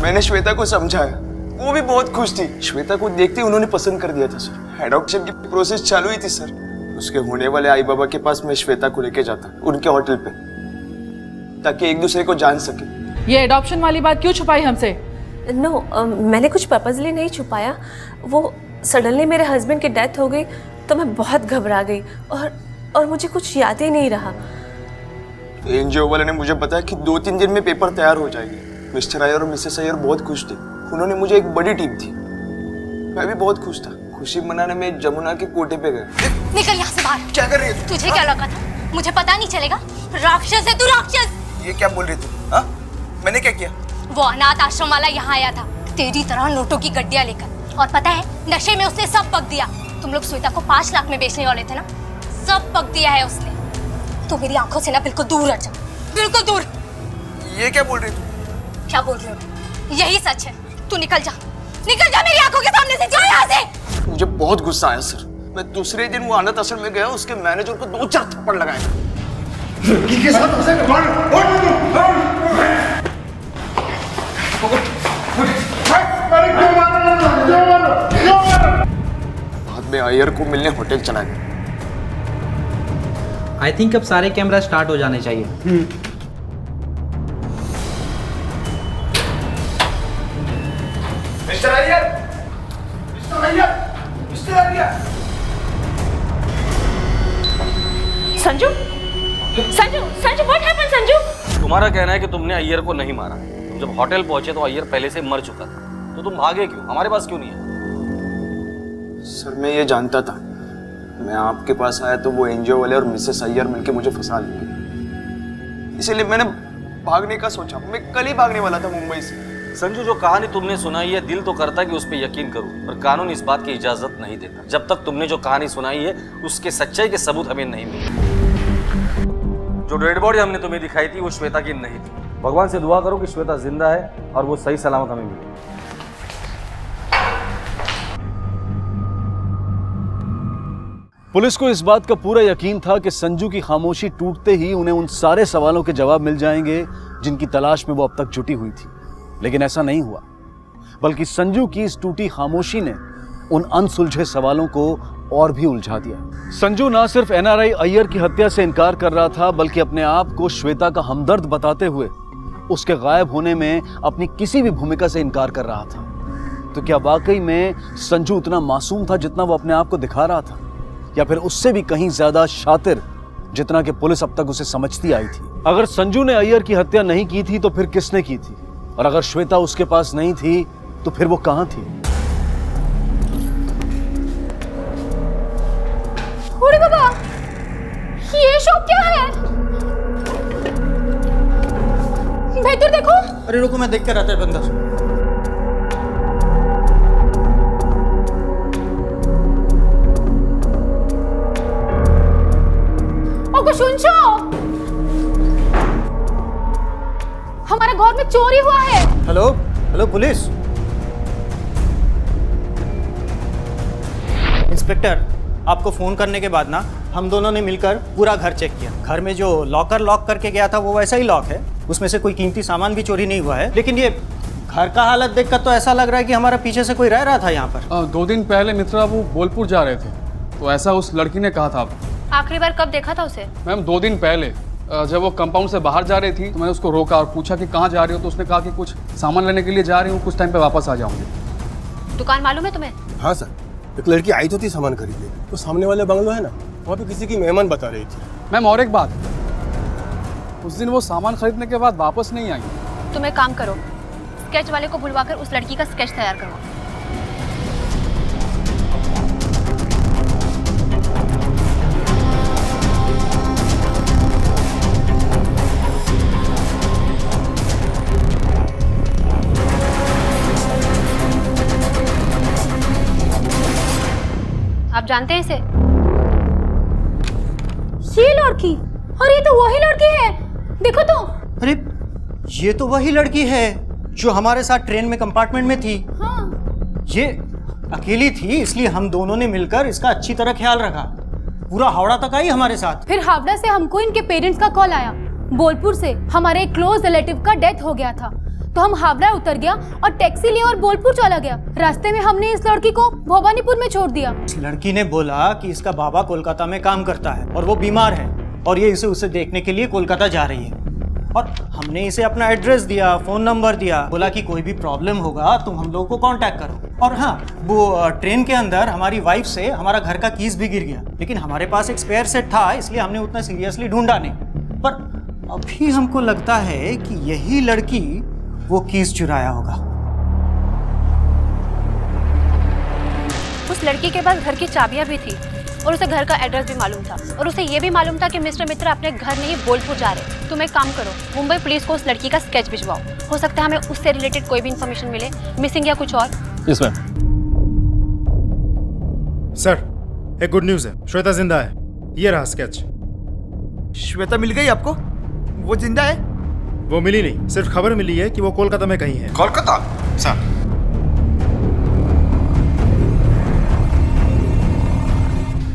मैंने श्वेता को समझाया, वो भी बहुत खुश थी। श्वेता को देखते ही उन्होंने पसंद कर दिया था सर। एडॉप्शन की प्रोसेस चालू ही थी सर। उसके होने वाले आई बाबा के पास मैं श्वेता को लेके जाता उनके होटल पे, ताकि एक दूसरे को जान सके। ये एडॉप्शन वाली बात क्यों छुपाई हमसे? मैंने कुछ पर्पजली नहीं छुपाया। वो सडनली मेरे हस्बैंड की डेथ हो गई तो मैं बहुत घबरा गई और मुझे कुछ याद ही नहीं रहा। एनजीओ वाले ने मुझे बताया कि 2-3 दिन में पेपर तैयार हो जाएंगे। मिस्टर अय्यर और मिसेस अय्यर बहुत खुश थे। उन्होंने मुझे एक बड़ी टीम थी, मैं भी बहुत खुश था। खुशी मनाने में जमुना के कोटे पे गए। निकल यहाँ से बाहर। क्या कर रही है? तुझे क्या लगा था मुझे पता नहीं चलेगा? राक्षस है तू, राक्षस। ये क्या बोल रही तू? हाँ, मैंने क्या किया? वो अनाथ आश्रम वाला यहाँ आया था तेरी तरह नोटों की गड्डियाँ लेकर, और पता है नशे में उसने सब पक दिया। तुम लोग श्वेता को 5 लाख में बेचने वाले थे ना, सब पक दिया है उसने। तू मेरी आंखों से ना बिल्कुल दूर हट जा, बिल्कुल दूर। ये क्या बोल रही तू? क्या बोल रही हो? यही सच है। तू निकल जा मेरी आंखों के सामने से, जा यहाँ से। मुझे बहुत गुस्सा आया सर। मैं दूसरे दिन वो अनाथ आश्रम में गया, उसके मैनेजर को 2-4 थप्पड़ लगाए। लड़की के साथ ऐसे बाद में अय्यर को मिलने होटल चला गया। आई थिंक अब सारे कैमरा स्टार्ट हो जाने चाहिए। Mister Iyer, mister Iyer, mister Iyer. Sanju, Sanju, Sanju, what happened Sanju? तुम्हारा कहना है कि तुमने अय्यर को नहीं मारा। तुम जब होटल पहुंचे तो अय्यर पहले से मर चुका था, तो तुम भागे क्यों? हमारे पास क्यों नहीं है? सर मैं ये जानता था, मैं आपके पास आया तो वो एनजीओ वाले और मिसेस अय्यर मिलके मुझे फंसा लेंगे, इसलिए मैंने भागने का सोचा। मैं कल ही भागने वाला था मुंबई से। संजू, जो कहानी तुमने सुनाई है दिल तो करता है कि उस पर यकीन करूं, पर कानून इस बात की इजाजत नहीं देता जब तक तुमने जो कहानी सुनाई है उसके सच्चाई के सबूत हमें नहीं मिले। जो डेड बॉडी हमने तुम्हें दिखाई थी वो श्वेता की नहीं थी। भगवान से दुआ करो कि श्वेता जिंदा है और वो सही सलामत हमें मिले। पुलिस को इस बात का पूरा यकीन था कि संजू की खामोशी टूटते ही उन्हें उन सारे सवालों के जवाब मिल जाएंगे जिनकी तलाश में वो अब तक जुटी हुई थी। लेकिन ऐसा नहीं हुआ, बल्कि संजू की इस टूटी खामोशी ने उन अनसुलझे सवालों को और भी उलझा दिया। संजू ना सिर्फ एनआरआई अय्यर की हत्या से इनकार कर रहा था, बल्कि अपने आप को श्वेता का हमदर्द बताते हुए उसके गायब होने में अपनी किसी भी भूमिका से इनकार कर रहा था। तो क्या वाकई में संजू उतना मासूम था जितना वो अपने आप को दिखा रहा था, या फिर उससे भी कहीं ज्यादा शातिर जितना कि पुलिस अब तक उसे समझती आई थी? अगर संजू ने अय्यर की हत्या नहीं की थी तो फिर किसने की थी? और अगर श्वेता उसके पास नहीं थी तो फिर वो कहां थी? अरे बाबा, ये शॉप क्या है? भीतर देखो। अरे रुको, मैं देख कर आता है बंदा। सुनछो, हमारे घर में चोरी हुआ है। हेलो हेलो पुलिस इंस्पेक्टर, आपको फोन करने के बाद ना हम दोनों ने मिलकर पूरा घर चेक किया। घर में जो लॉकर लॉक करके गया था वो वैसा ही लॉक है, उसमें से कोई कीमती सामान भी चोरी नहीं हुआ है। लेकिन ये घर का हालत देखकर तो ऐसा लग रहा है कि हमारा पीछे से कोई रह रहा था यहाँ पर। 2 दिन पहले मित्रा वो बोलपुर जा रहे थे, तो ऐसा उस लड़की ने कहा था। आखिरी बार कब देखा था उसे? मैम 2 दिन पहले, जब वो कंपाउंड से बाहर जा रही थी तो मैंने उसको रोका और पूछा कि कहाँ जा रही हो, तो उसने कहा कि कुछ सामान लेने के लिए जा रही हूँ, कुछ टाइम पे वापस आ जाऊंगी। दुकान मालूम है तुम्हें? हाँ सर, एक लड़की आई तो थी सामान खरीदने, तो सामने वाले बंगलो है ना, वहाँ पे किसी की मेहमान बता रही थी। मैम और एक बात, उस दिन वो सामान खरीदने के बाद वापस नहीं आई। तुम एक काम करो, स्केच वाले को बुलवाकर उस लड़की का स्केच तैयार करवाओ। आप जानते हैं इसे? ये लड़की, और ये तो वही लड़की है, देखो तो। अरे ये तो वही लड़की है जो हमारे साथ ट्रेन में कंपार्टमेंट में थी। हाँ। ये अकेली थी, इसलिए हम दोनों ने मिलकर इसका अच्छी तरह ख्याल रखा। पूरा हावड़ा तक आई हमारे साथ। फिर हावड़ा से हमको इनके पेरेंट्स का कॉल आया। बोलपुर से हमारे एक क्लोज रिलेटिव का डेथ हो गया था, तो हम हावड़ा उतर गया और टैक्सी लिया और बोलपुर चला गया। रास्ते में हमने इस लड़की को भवानीपुर में छोड़ दिया। इस लड़की ने बोला कि इसका बाबा कोलकाता में काम करता है और वो बीमार है, और ये इसे उसे देखने के लिए कोलकाता जा रही है। और हमने इसे अपना एड्रेस दिया, फोन नंबर दिया, बोला कि कोई भी प्रॉब्लम होगा तुम हम लोगों को कांटेक्ट करो। और हाँ, वो ट्रेन के अंदर हमारी वाइफ से हमारा घर का कीज भी गिर गया, लेकिन हमारे पास एक स्पेयर सेट था, इसलिए हमने उतना सीरियसली ढूंढा नहीं। पर अभी हमको लगता है कि यही लड़की वो कीज चुराया होगा। उस लड़की के पास घर की चाबियां भी थी और उसे घर का एड्रेस भी मालूम था, और उसे ये भी मालूम था कि मिस्टर मित्रा अपने घर नहीं बोलपुर जा रहे। तुम एक काम करो, मुंबई पुलिस को उस लड़की का स्केच भिजवाओ, हो सकता है हमें उससे रिलेटेड कोई भी इंफॉर्मेशन मिले, मिसिंग या कुछ और। Yes ma'am. सर, एक गुड न्यूज़ है, श्वेता जिंदा है। ये रहा स्केच। श्वेता मिल गई आपको? वो जिंदा है? वो मिली नहीं, सिर्फ खबर मिली है कि वो कोलकाता में कहीं है। कोलकाता? सर,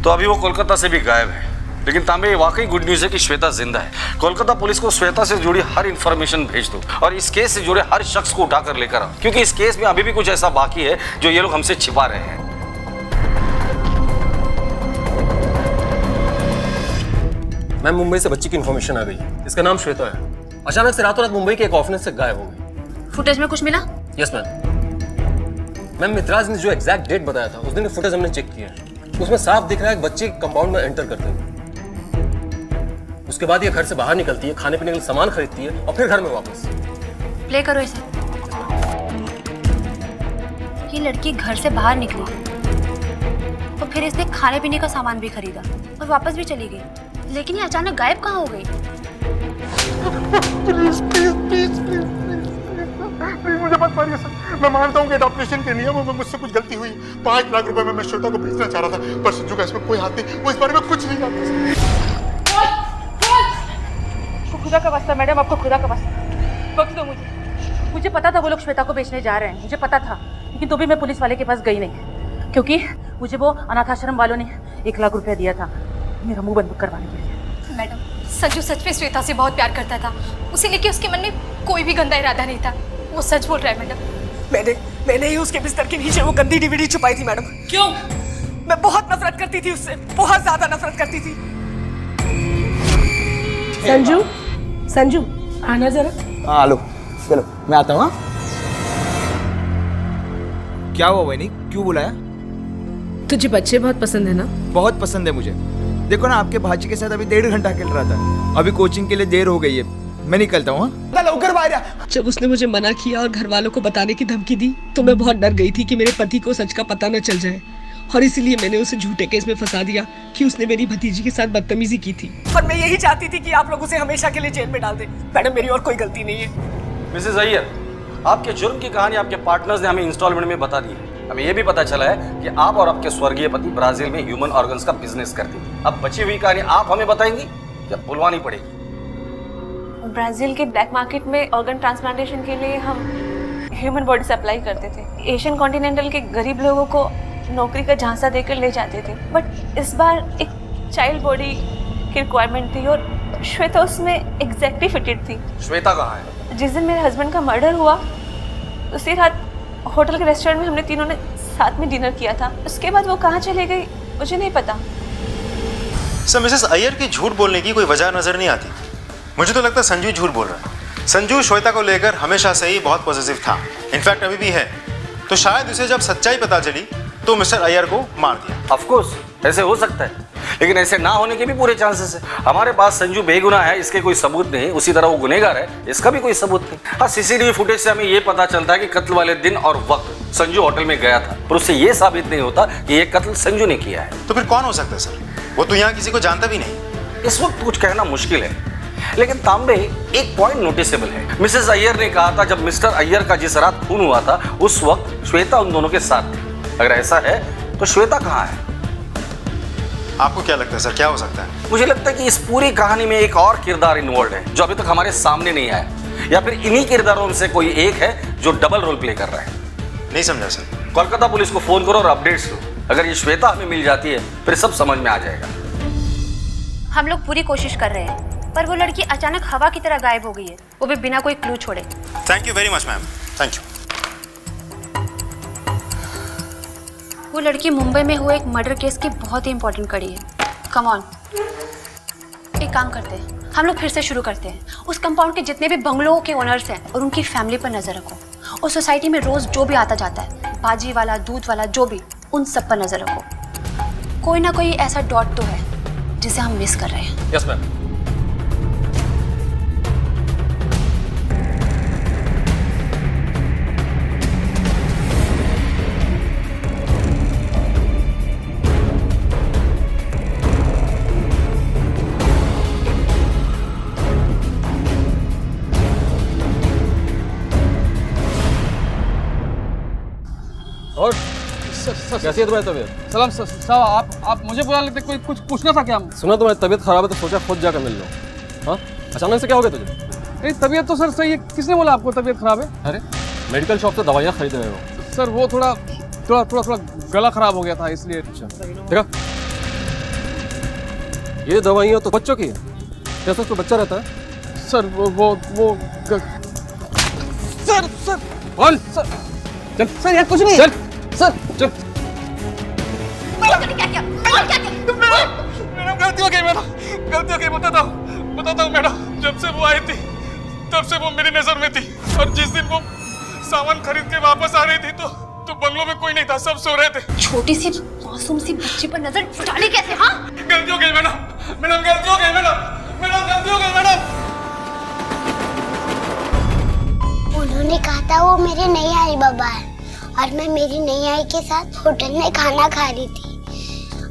तो अभी वो कोलकाता से भी गायब है, लेकिन तांबे ये वाकई गुड न्यूज़ है कि श्वेता जिंदा है। कोलकाता पुलिस को श्वेता से जुड़ी हर इंफॉर्मेशन भेज दो और इस केस से जुड़े हर शख्स को उठाकर लेकर आओ, क्योंकि इस केस में अभी भी कुछ ऐसा बाकी है जो ये लोग हमसे छिपा रहे हैं। मैम, मुंबई से बच्ची की इन्फॉर्मेशन आ गई। इसका नाम श्वेता है। अचानक से रातों रात मुंबई के एक ऑर्फनेज से गायब हो गई। फुटेज में कुछ मिला? यस मैम, मित्राज ने जो एग्जैक्ट डेट बताया था उस दिन की फुटेज हमने चेक किया है। उसमें साफ दिख रहा है बच्चे कंपाउंड में एंटर करते हुए। उसके बाद ये घर से बाहर निकलती है, खाने पीने के लिए सामान खरीदती है और फिर घर में वापस। प्ले करो इसे। ये लड़की घर से बाहर निकली और फिर इसने खाने पीने का सामान भी खरीदा और वापस भी चली गई, लेकिन ये अचानक गायब कहाँ हो गई? Please please please please please मुझे मत मारिए सर। मैं मानता हूँ कि ऑपरेशन के नियमों में मुझसे कुछ गलती हुई। 5 लाख रुपए में मैं श्वेता को भेजना चाह रहा था, पर संजू का इसमें कोई हाथ नहीं, वो इस बारे में कुछ नहीं जानता। आपको खुदा का वास्ता मैडम, आपको खुदा का वास्ता बख्श दो मुझे पता था वो लोग श्वेता को बेचने जा रहे हैं, मुझे पता था, लेकिन तो भी मैं पुलिस वाले के पास गई नहीं, क्योंकि मुझे वो अनाथ आश्रम वालों ने 1 लाख रुपया दिया था मेरा मुंह बंद करवाने के लिए। मैडम, संजू सच में श्वेता से बहुत प्यार करता था, उसे लेके उसके मन में कोई भी गंदा इरादा नहीं था। वो सच बोल रहा है मैडम। मैंने ही उसके बिस्तर के नीचे वो गंदी डीवीडी छुपाई थी मैडम। क्यों? मैं बहुत नफरत करती थी उससे, बहुत ज्यादा नफरत करती थी। संजू, संजू आना जरा। हाँ लो, चलो मैं आता हूँ। क्या हुआ वैनी, क्यों बुलाया? तुझे बच्चे बहुत पसंद है ना? बहुत पसंद है मुझे। देखो ना, आपके भाजी के साथ अभी 1.5 घंटा खेल रहा था। अभी कोचिंग के लिए देर हो गई है, मैं निकलता हूँ। लौकर बाहर आ। जब उसने मुझे मना किया और घर वालों को बताने की धमकी दी तो मैं बहुत डर गई थी कि मेरे पति को सच का पता न चल जाए, और इसीलिए मैंने उसे झूठे केस में फंसा दिया कि उसने मेरी भतीजी के साथ बदतमीजी की थी। और मैं यही चाहती थी कि आप लोग उसे हमेशा के लिए जेल में डाल दें। मैडम, मेरी और कोई गलती नहीं है। मिसेस अय्यर, आपके जुर्म की कहानी आपके पार्टनर्स ने हमें इंस्टॉलमेंट में बता दी है। हमें यह भी पता चला है कि आप और आपके स्वर्गीय पति ब्राजील में ह्यूमन ऑर्गन्स का बिजनेस करते थे। अब बची हुई कहानी आप हमें बताएंगी या बुलवानी पड़ेगी? ब्राजील के ब्लैक मार्केट में ऑर्गन ट्रांसप्लांटेशन के लिए हम ह्यूमन बॉडी सप्लाई करते थे। एशियन कॉन्टिनेंटल के गरीब लोगों को नौकरी का झांसा देकर ले जाते थे, बट इस बार एक चाइल्ड बॉडी की रिक्वायरमेंट थी और श्वेता उसमें एग्जैक्टली फिटेड थी। श्वेता कहाँ है? जिस दिन मेरे हस्बैंड का मर्डर हुआ उसी रात होटल के रेस्टोरेंट में हमने तीनों ने साथ में डिनर किया था। उसके बाद वो कहाँ चले गई मुझे नहीं पता। सर, मिसेस अय्यर की झूठ बोलने की कोई वजह नजर नहीं आती। मुझे तो लगता है संजू झूठ बोल रहा है। संजू श्वेता को लेकर हमेशा से ही बहुत पॉजिटिव था, इनफैक्ट अभी भी है। तो शायद उसे जब सच्चाई पता चली तो मिस्टर अय्यर को मार दिया। ऑफ कोर्स ऐसे हो सकता है, लेकिन ऐसे ना होने के भी पूरे चांसेस है। हमारे पास संजू बेगुनाह है इसके कोई सबूत नहीं, उसी तरह वो गुनहगार है इसका भी कोई सबूत नहीं। हाँ, सीसीटीवी फुटेज से हमें ये पता चलता है कि कत्ल वाले दिन और वक्त संजू होटल में गया था, पर उससे ये साबित नहीं होता कि ये कत्ल संजू ने किया है। तो फिर कौन हो सकता है सर? वो तो यहाँ किसी को जानता भी नहीं। इस वक्त कुछ कहना मुश्किल है, लेकिन तांबे एक पॉइंट नोटिसेबल है। मिसेस अय्यर ने कहा था जब मिस्टर अय्यर का जिस रात खून हुआ था उस वक्त श्वेता उन दोनों के साथ थी। अगर ऐसा है तो श्वेता कहाँ है? आपको क्या लगता है सर, क्या हो सकता है? मुझे लगता है कि इस पूरी कहानी में एक और किरदार इन्वॉल्व है जो अभी तक हमारे सामने नहीं आया, या फिर इन्हीं किरदारों में से कोई एक है जो डबल रोल प्ले कर रहा है। नहीं समझा सर। कोलकाता पुलिस को फोन करो और अपडेट्स लो। अगर ये श्वेता हमें मिल जाती है फिर सब समझ में आ जाएगा। हम लोग पूरी कोशिश कर रहे हैं, पर वो लड़की अचानक हवा की तरह गायब हो गई है, वो भी बिना कोई क्लू छोड़े। Thank you very much ma'am, thank you. वो लड़की मुंबई में हुए एक मर्डर केस की बहुत ही इंपॉर्टेंट कड़ी है। कम ऑन, एक काम करते हैं, हम लोग फिर से शुरू करते हैं। उस कंपाउंड के जितने भी बंगलों के ओनर्स हैं और उनकी फैमिली पर नजर रखो। उस सोसाइटी में रोज जो भी आता जाता है, भाजी वाला, दूध वाला, जो भी, उन सब पर नजर रखो। कोई ना कोई ऐसा डॉट तो है जिसे हम मिस कर रहे हैं। Yes ma'am. और कैसी है तुम्हारी तबीयत? सलाम साहब, आप मुझे बुला लेते, कोई कुछ पूछना था क्या? सुना तुम्हारी तबीयत खराब है तो सोचा खुद जाकर मिल लो। हाँ, अचानक से क्या हो गया तुझे? नहीं, तबीयत तो सर सही है। किसने बोला आपको तबीयत खराब है? अरे मेडिकल शॉप से दवाइयाँ खरीद रहे हो? सर वो थोड़ा गला खराब हो गया था इसलिए। देखा, ये दवाइयाँ तो बच्चों की है, कैसे उसको बच्चा रहता है? सर वो सर बोल सर। चल सर, यार कुछ नहीं। चल सर, चल। मैडम गलती हो गई, मैडम गलती हो गई। बताता हूँ मैडम, जब से वो आई थी तब से वो मेरी नजर में थी, और जिस दिन वो सामान खरीद के वापस आ रही थी तो बंगलों में कोई नहीं था, सब सो रहे थे। छोटी सी मासूम सी बच्ची पर नजर डाली कैसे? हाँ, गलती हो गई मैडम गलती हो गई मैडम गलती हो गई मैडम। उन्होंने कहा था वो मेरे नई आई बाबा है, और मैं मेरी नई आई के साथ होटल में खाना खा रही थी,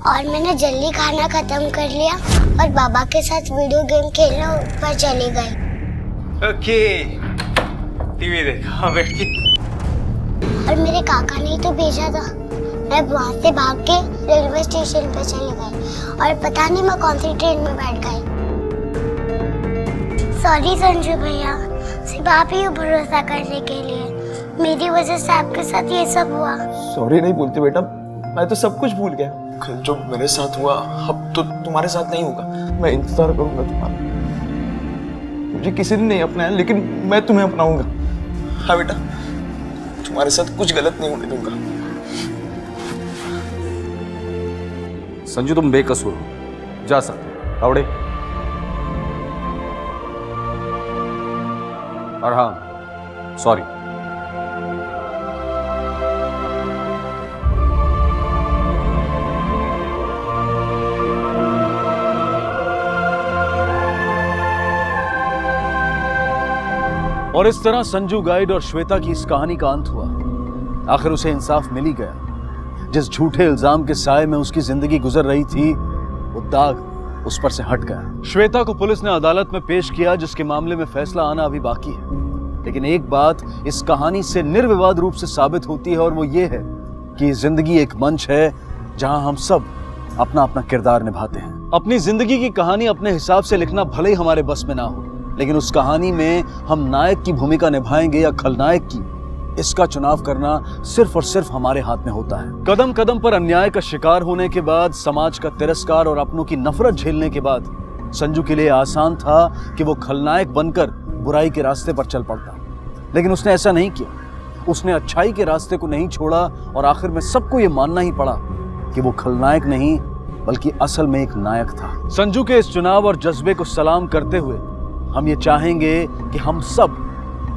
और मैंने जल्दी खाना खत्म कर लिया और बाबा के साथ वीडियो गेम खेलने ऊपर चली गई। ओके, टीवी देखा बैठ के। और मेरे काका ने तो भेजा था। मैं वहाँ से भाग के रेलवे स्टेशन पे चली गई, और पता नहीं मैं कौन सी ट्रेन में बैठ गई। सॉरी संजू भैया, सिर्फ आप ही भरोसा करने के लिए, मेरी वजह से आपके साथ ये सब हुआ। सॉरी नहीं बोलते बेटा, मैं तो सब कुछ भूल गया। जो मेरे साथ हुआ अब तो तुम्हारे साथ नहीं होगा। मैं इंतजार करूंगा तुम्हारा। मुझे किसी ने नहीं अपनाया, लेकिन मैं तुम्हें अपनाऊंगा। हाँ बेटा, तुम्हारे साथ कुछ गलत नहीं होने दूंगा। संजू तुम बेकसूर हो, जा सकते हो। तावड़े और हाँ सॉरी। और इस तरह संजू गाइड और श्वेता की इस कहानी का अंत हुआ। आखिर उसे इंसाफ मिल ही गया। जिस झूठे इल्जाम के साए में उसकी जिंदगी गुजर रही थी, वो दाग उस पर से हट गया। श्वेता को पुलिस ने अदालत में पेश किया, जिसके मामले में फैसला आना अभी बाकी है। लेकिन एक बात इस कहानी से निर्विवाद रूप से साबित होती है, और वो ये है कि जिंदगी एक मंच है जहां हम सब अपना अपना किरदार निभाते हैं। अपनी जिंदगी की कहानी अपने हिसाब से लिखना भले ही हमारे बस में ना हो, लेकिन उस कहानी में हम नायक की भूमिका निभाएंगे या खलनायक की, इसका चुनाव करना सिर्फ और सिर्फ हमारे हाथ में होता है। कदम कदम पर अन्याय का शिकार होने के बाद, समाज का तिरस्कार और अपनों की नफरत झेलने के बाद संजू के लिए आसान था कि वो खलनायक बनकर बुराई के रास्ते पर चल पड़ता, लेकिन उसने ऐसा नहीं किया। उसने अच्छाई के रास्ते को नहीं छोड़ा और आखिर में सबको ये मानना ही पड़ा कि वो खलनायक नहीं बल्कि असल में एक नायक था। संजू के इस चुनाव और जज्बे को सलाम करते हुए हम ये चाहेंगे कि हम सब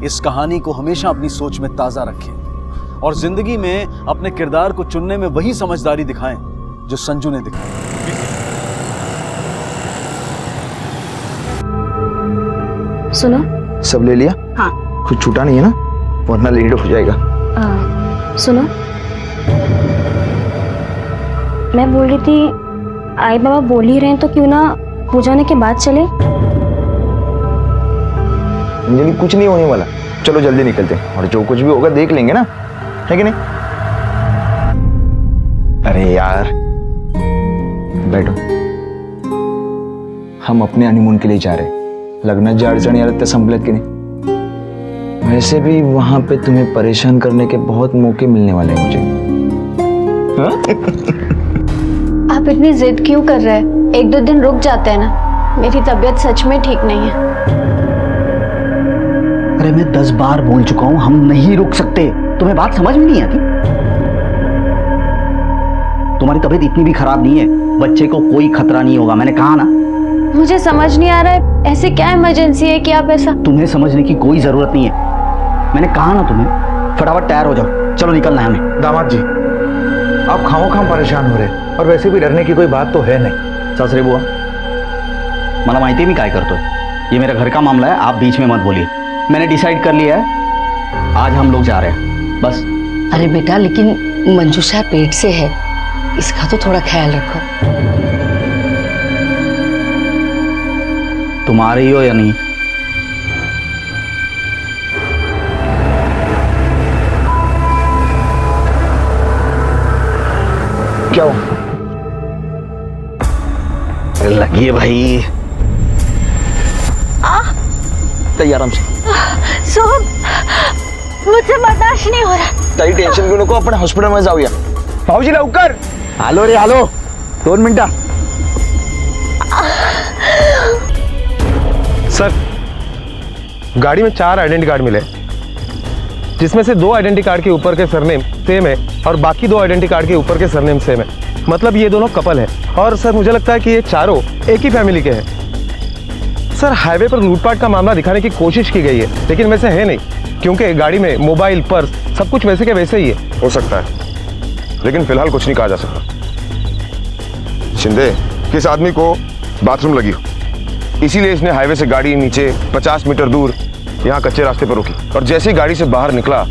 इस कहानी को हमेशा अपनी सोच में ताजा रखें और जिंदगी में अपने किरदार को चुनने में वही समझदारी दिखाएं जो संजू ने दिखाई। सुनो, सब ले लिया? हाँ। कुछ छूटा नहीं है ना, वरना लेट हो जाएगा। सुनो, मैं बोल रही थी आई बाबा बोल ही रहे हैं तो क्यों ना हो जाने के बाद चले। अंजलि कुछ नहीं होने वाला, चलो जल्दी निकलते हैं और जो कुछ भी होगा देख लेंगे ना, है कि नहीं? अरे यार बैठो, हम अपने हनीमून के लिए जा रहे हैं। लग्नाची अडचणी आल्या त्या संपल्यात की नहीं? वैसे भी वहां पे तुम्हें परेशान करने के बहुत मौके मिलने वाले हैं मुझे। आप इतनी जिद क्यों कर रहे हैं? एक दो दिन रुक जाते हैं ना, मेरी तबीयत सच में ठीक नहीं है। अरे मैं 10 बार बोल चुका हूं हम नहीं रुक सकते, तुम्हें बात समझ में नहीं आती? तुम्हारी तबीयत इतनी भी खराब नहीं है, बच्चे को कोई खतरा नहीं होगा, मैंने कहा ना। मुझे समझ नहीं आ रहा है ऐसे क्या इमरजेंसी है कि आप ऐसा। तुम्हें समझने की कोई जरूरत नहीं है, मैंने कहा ना तुम्हें। फटाफट तैयार हो जाओ, चलो निकलना है हमें। दामाद जी आप खामोखाम परेशान हो रहे, और वैसे भी डरने की कोई बात तो है नहीं। सासरे बुआ मला माहिती मी काय करतोय, ये मेरा घर का मामला है, आप बीच में मत बोलिए। मैंने डिसाइड कर लिया है, आज हम लोग जा रहे हैं बस। अरे बेटा, लेकिन मंजूषा पेट से है, इसका तो थोड़ा ख्याल रखो। तुम आ रही हो या नहीं? क्या हो? लगी है भाई, तैयार आराम से। सोहम, मुझसे बर्दाश्त नहीं हो रहा। ताई टेन्शन घेऊ नको, आपण हॉस्पिटलमध्ये जाऊया। भाऊजी लवकर आलो रे आलो, 2 मिनिटं। सर गाड़ी में 4 आइडेंटिटी कार्ड मिले, जिसमें से 2 आइडेंटिटी कार्ड के ऊपर के सरनेम सेम है और बाकी 2 आइडेंटिटी कार्ड के ऊपर के सरनेम सेम है। मतलब ये दोनों कपल है। और सर मुझे लगता है कि ये चारों एक ही फैमिली के हैं। सर हाईवे पर लूटपाट का मामला दिखाने की कोशिश की गई है, लेकिन वैसे है नहीं, क्योंकि गाड़ी में मोबाइल पर्स सब कुछ वैसे के वैसे ही है। हो सकता है, लेकिन फिलहाल कुछ नहीं कहा जा सकता। शिंदे, किस आदमी को बाथरूम लगी हो, इसीलिए इसने हाईवे से गाड़ी नीचे 50 मीटर दूर यहाँ कच्चे रास्ते पर रोकी, और जैसे ही गाड़ी से बाहर निकला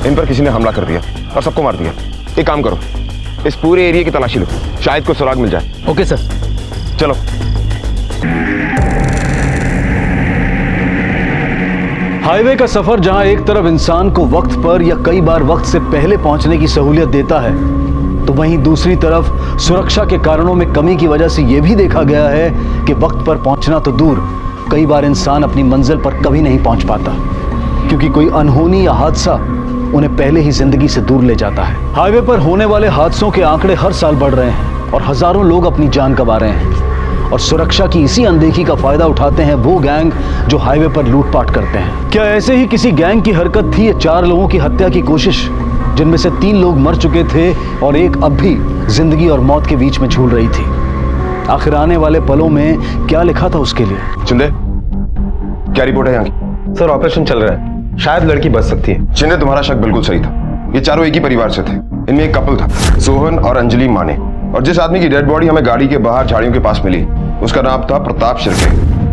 इन पर किसी ने हमला कर दिया और सबको मार दिया। एक काम करो, इस पूरे एरिया की तलाशी लो, शायद कोई सुराग मिल जाए। Okay sir. चलो। हाईवे का सफर जहां एक तरफ इंसान को वक्त पर या कई बार वक्त से पहले पहुंचने की सहूलियत देता है, तो वहीं दूसरी तरफ सुरक्षा के कारणों में कमी की वजह से यह भी देखा गया है कि वक्त पर पहुंचना तो दूर, कई बार इंसान अपनी मंजिल पर कभी नहीं पहुंच पाता, क्योंकि कोई अनहोनी या हादसा उन्हें पहले ही जिंदगी से दूर ले जाता है। हाईवे पर होने वाले हादसों के आंकड़े हर साल बढ़ रहे हैं और हजारों लोग अपनी जान गंवा रहे हैं। और सुरक्षा की इसी अनदेखी का फायदा उठाते हैं वो गैंग जो हाईवे पर लूटपाट करते हैं। क्या ऐसे ही किसी गैंग की हरकत थी ये 4 लोगों की हत्या की कोशिश, जिनमें से 3 लोग मर चुके थे और एक अब भी जिंदगी और मौत के बीच में झूल रही थी? आखिर आने वाले पलों में क्या लिखा था उसके लिए? चिंदे, क्या रिपोर्ट है यहाँ की? सर, ऑपरेशन चल रहा है, शायद लड़की बच सकती है। चिंदे, तुम्हारा शक बिल्कुल सही था। ये चारों एक ही परिवार से थे। इनमें एक कपल था, सोहन और अंजलि माने, और जिस आदमी की डेड बॉडी हमें गाड़ी के बाहर झाड़ियों के पास मिली उसका नाम था प्रताप शिर्के,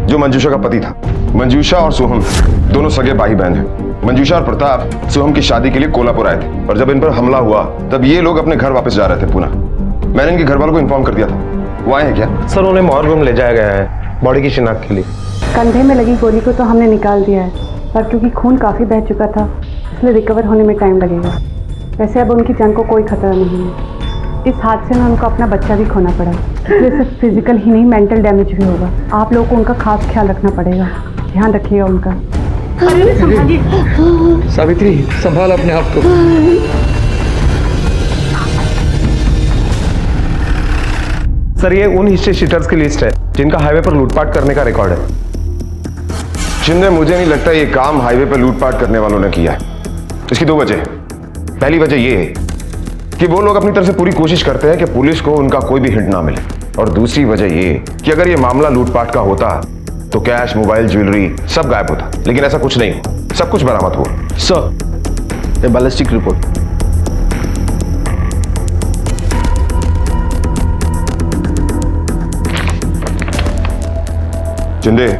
जो मंजूषा का पति था। मंजूषा और सोहम दोनों सगे भाई बहन हैं। मंजूषा और प्रताप सोहम की शादी के लिए कोल्हापुर आए थे, और जब इन पर हमला हुआ तब ये लोग अपने घर वापस जा रहे थे पुणे। मैंने इनके घर वालों को इन्फॉर्म कर दिया था। वो आए हैं क्या? सर, उन्हें मॉर्ग में ले जाया गया है बॉडी की शिनाख्त के लिए। कंधे में लगी गोली को तो हमने निकाल दिया है, पर क्योंकि खून काफ़ी बह चुका था इसलिए रिकवर होने में टाइम लगेगा। वैसे अब उनकी जान को कोई खतरा नहीं है। इस हादसे में उनको अपना बच्चा भी खोना पड़ा, इसलिए सिर्फ फिजिकल ही नहीं मेंटल डैमेज भी होगा। आप लोगों को उनका खास ख्याल रखना पड़ेगा, ध्यान रखिएगा उनका। सावित्री, संभाल अपने आप को। सर, ये उन हिस्ट्री शीटर्स की लिस्ट है जिनका हाईवे पर लूटपाट करने का रिकॉर्ड है। शिंदे, मुझे नहीं लगता ये काम हाईवे पर लूटपाट करने वालों ने किया है। इसकी 2 वजह। पहली वजह ये है कि वो लोग अपनी तरफ से पूरी कोशिश करते हैं कि पुलिस को उनका कोई भी हिंट ना मिले, और दूसरी वजह ये कि अगर ये मामला लूटपाट का होता तो कैश, मोबाइल, ज्वेलरी सब गायब होता, लेकिन ऐसा कुछ नहीं, सब कुछ बरामद हुआ। सर, ए बैलिस्टिक रिपोर्ट। चिंदे,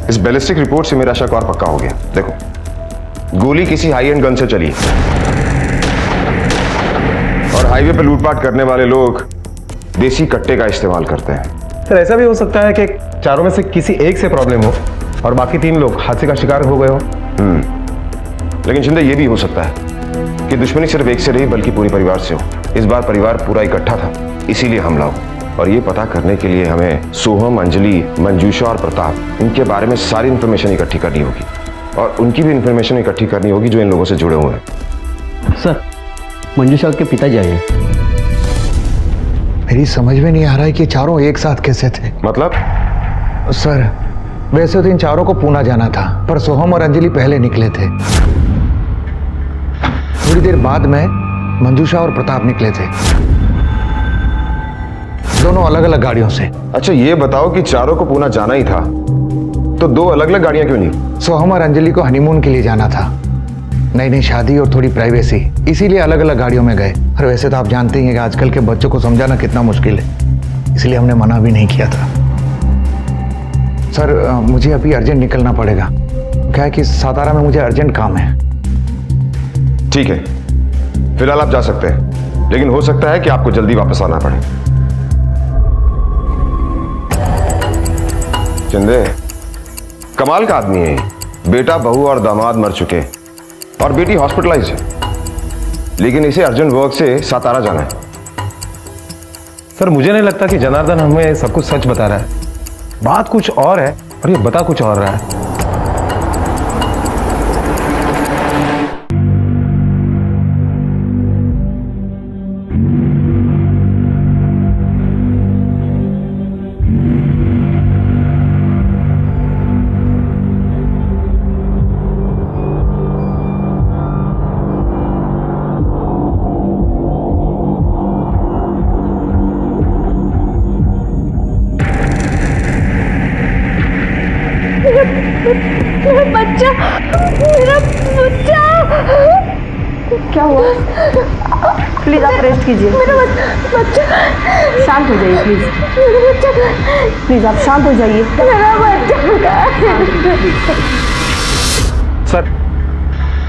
इस बैलिस्टिक रिपोर्ट से मेरा शक और पक्का हो गया। देखो, गोली किसी हाई एंड गन से चली, और हाईवे पर लूटपाट करने वाले लोग देसी कट्टे का इस्तेमाल करते हैं। सर, ऐसा भी हो सकता है कि चारों में से किसी एक से प्रॉब्लम हो और बाकी 3 लोग हादसे का शिकार हो गए हो। लेकिन शिंदे, ये भी हो सकता है कि दुश्मनी सिर्फ एक से नहीं बल्कि पूरी परिवार से हो। इस बार परिवार पूरा इकट्ठा था, इसीलिए हमला हो। और ये पता करने के लिए हमें सोहम, अंजलि, मंजूषा और प्रताप, इनके बारे में सारी इन्फॉर्मेशन इकट्ठी करनी होगी, और उनकी भी इन्फॉर्मेशन इकट्ठी करनी होगी जो इन लोगों से जुड़े हुए हैं। सर, मंजूषा के पिताजी आए। मेरी समझ में नहीं आ रहा है कि चारों एक साथ कैसे थे। मतलब? सर, वैसे तो इन चारों को पूना जाना था, पर सोहम और अंजलि पहले निकले थे। थोड़ी देर बाद में मंजूषा और प्रताप निकले थे, दोनों अलग अलग गाड़ियों से। अच्छा, ये बताओ कि चारों को पूना जाना ही था तो 2 अलग अलग गाड़ियां क्यों नहीं? सोहम और अंजलि को हनीमून के लिए जाना था, नई नई शादी और थोड़ी प्राइवेसी, इसीलिए अलग अलग गाड़ियों में गए। और वैसे तो आप जानते ही हैं कि आजकल के बच्चों को समझाना कितना मुश्किल है, इसलिए हमने मना भी नहीं किया था। सर, मुझे अभी अर्जेंट निकलना पड़ेगा, क्या है कि सातारा में मुझे अर्जेंट काम है। ठीक है, फिलहाल आप जा सकते हैं, लेकिन हो सकता है कि आपको जल्दी वापस आना पड़े। चिंदे, कमाल का आदमी है। बेटा, बहू और दामाद मर चुके और बेटी हॉस्पिटलाइज है, लेकिन इसे अर्जेंट वर्क से सातारा जाना है। सर, मुझे नहीं लगता कि जनार्दन हमें सब कुछ सच बता रहा है। बात कुछ और है और ये बता कुछ और रहा है। बच्चा, मेरा बच्चा। क्या हुआ? प्लीज आप रेस्ट कीजिए। मेरा बच्चा। शांत हो जाइए प्लीज। मेरा बच्चा। प्लीज आप शांत हो जाइए। मेरा बच्चा। सर,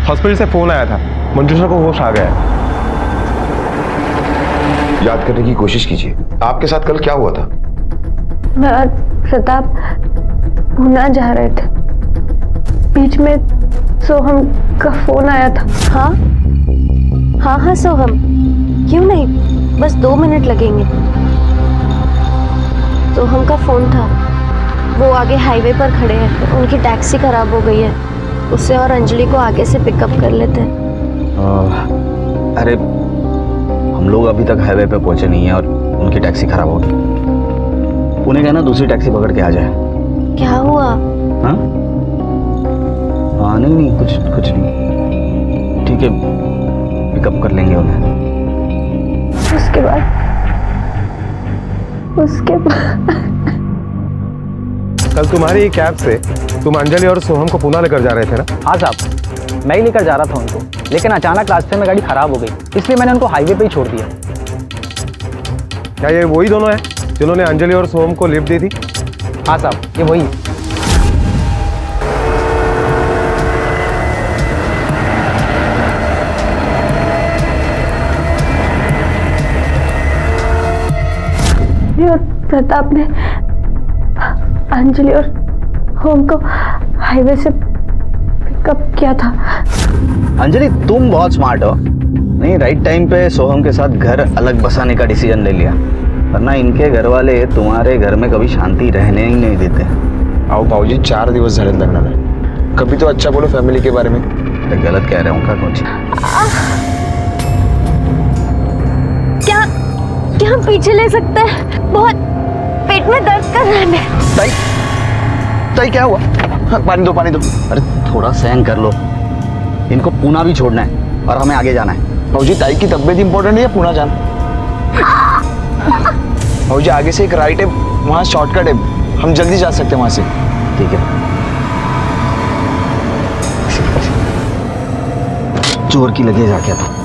हॉस्पिटल से फोन आया था, मंजूषा को होश आ गया है। याद करने की कोशिश कीजिए, आपके साथ कल क्या हुआ था? मैं और प्रताप पूना जा रहे थे, बीच में सोहम का फोन आया था। हाँ हाँ हाँ सोहम, क्यों नहीं, बस 2 मिनट लगेंगे। सोहम का फोन था, वो आगे हाईवे पर खड़े हैं, उनकी टैक्सी खराब हो गई है, उसे और अंजलि को आगे से पिकअप कर लेते हैं। अरे हम लोग अभी तक हाईवे पे पहुंचे नहीं हैं और उनकी टैक्सी खराब होगी। पुणे गए ना, दूसरी टैक्सी पकड़ के आ जाए। क्या हुआ? हाँ हाँ, नहीं कुछ नहीं, ठीक है, पिकअप कर लेंगे उन्हें। उसके बाद कल तुम्हारी कैब से तुम अंजलि और सोहम को पुणे लेकर जा रहे थे ना? हाँ साहब, मैं ही लेकर जा रहा था उनको, लेकिन अचानक रास्ते में गाड़ी खराब हो गई, इसलिए मैंने उनको हाईवे पे ही छोड़ दिया। क्या ये वही दोनों हैं जिन्होंने अंजलि और सोहम को लिफ्ट दी थी? हाँ साहब, ये वही। और प्रताप ने अंजलि और होम को हाईवे से पिकअप किया था। अंजलि तुम बहुत स्मार्ट हो, नहीं राइट टाइम पे सोहम के साथ घर अलग बसाने का डिसीजन ले लिया, वरना इनके घर वाले तुम्हारे घर में कभी शांति रहने ही नहीं देते। आओ भाऊजी, 4 दिवस झाले लग्नाला, कभी तो अच्छा बोलो फैमिली के बारे में। गलत कह रहा हूँ क्या कुछ? क्या हम पीछे ले सकते हैं? बहुत पेट में दर्द कर रहा है। ताई क्या हुआ? हाँ, पानी दो। अरे थोड़ा सहन कर लो, इनको पुणे भी छोड़ना है और हमें आगे जाना है। भाऊजी, ताई की तबीयत इंपॉर्टेंट है या पुणे जाना? भाऊजी, आगे से एक राइट है, वहाँ शॉर्टकट है, हम जल्दी जा सकते हैं वहाँ से। ठीक है। चोर की लगेज आ गया था।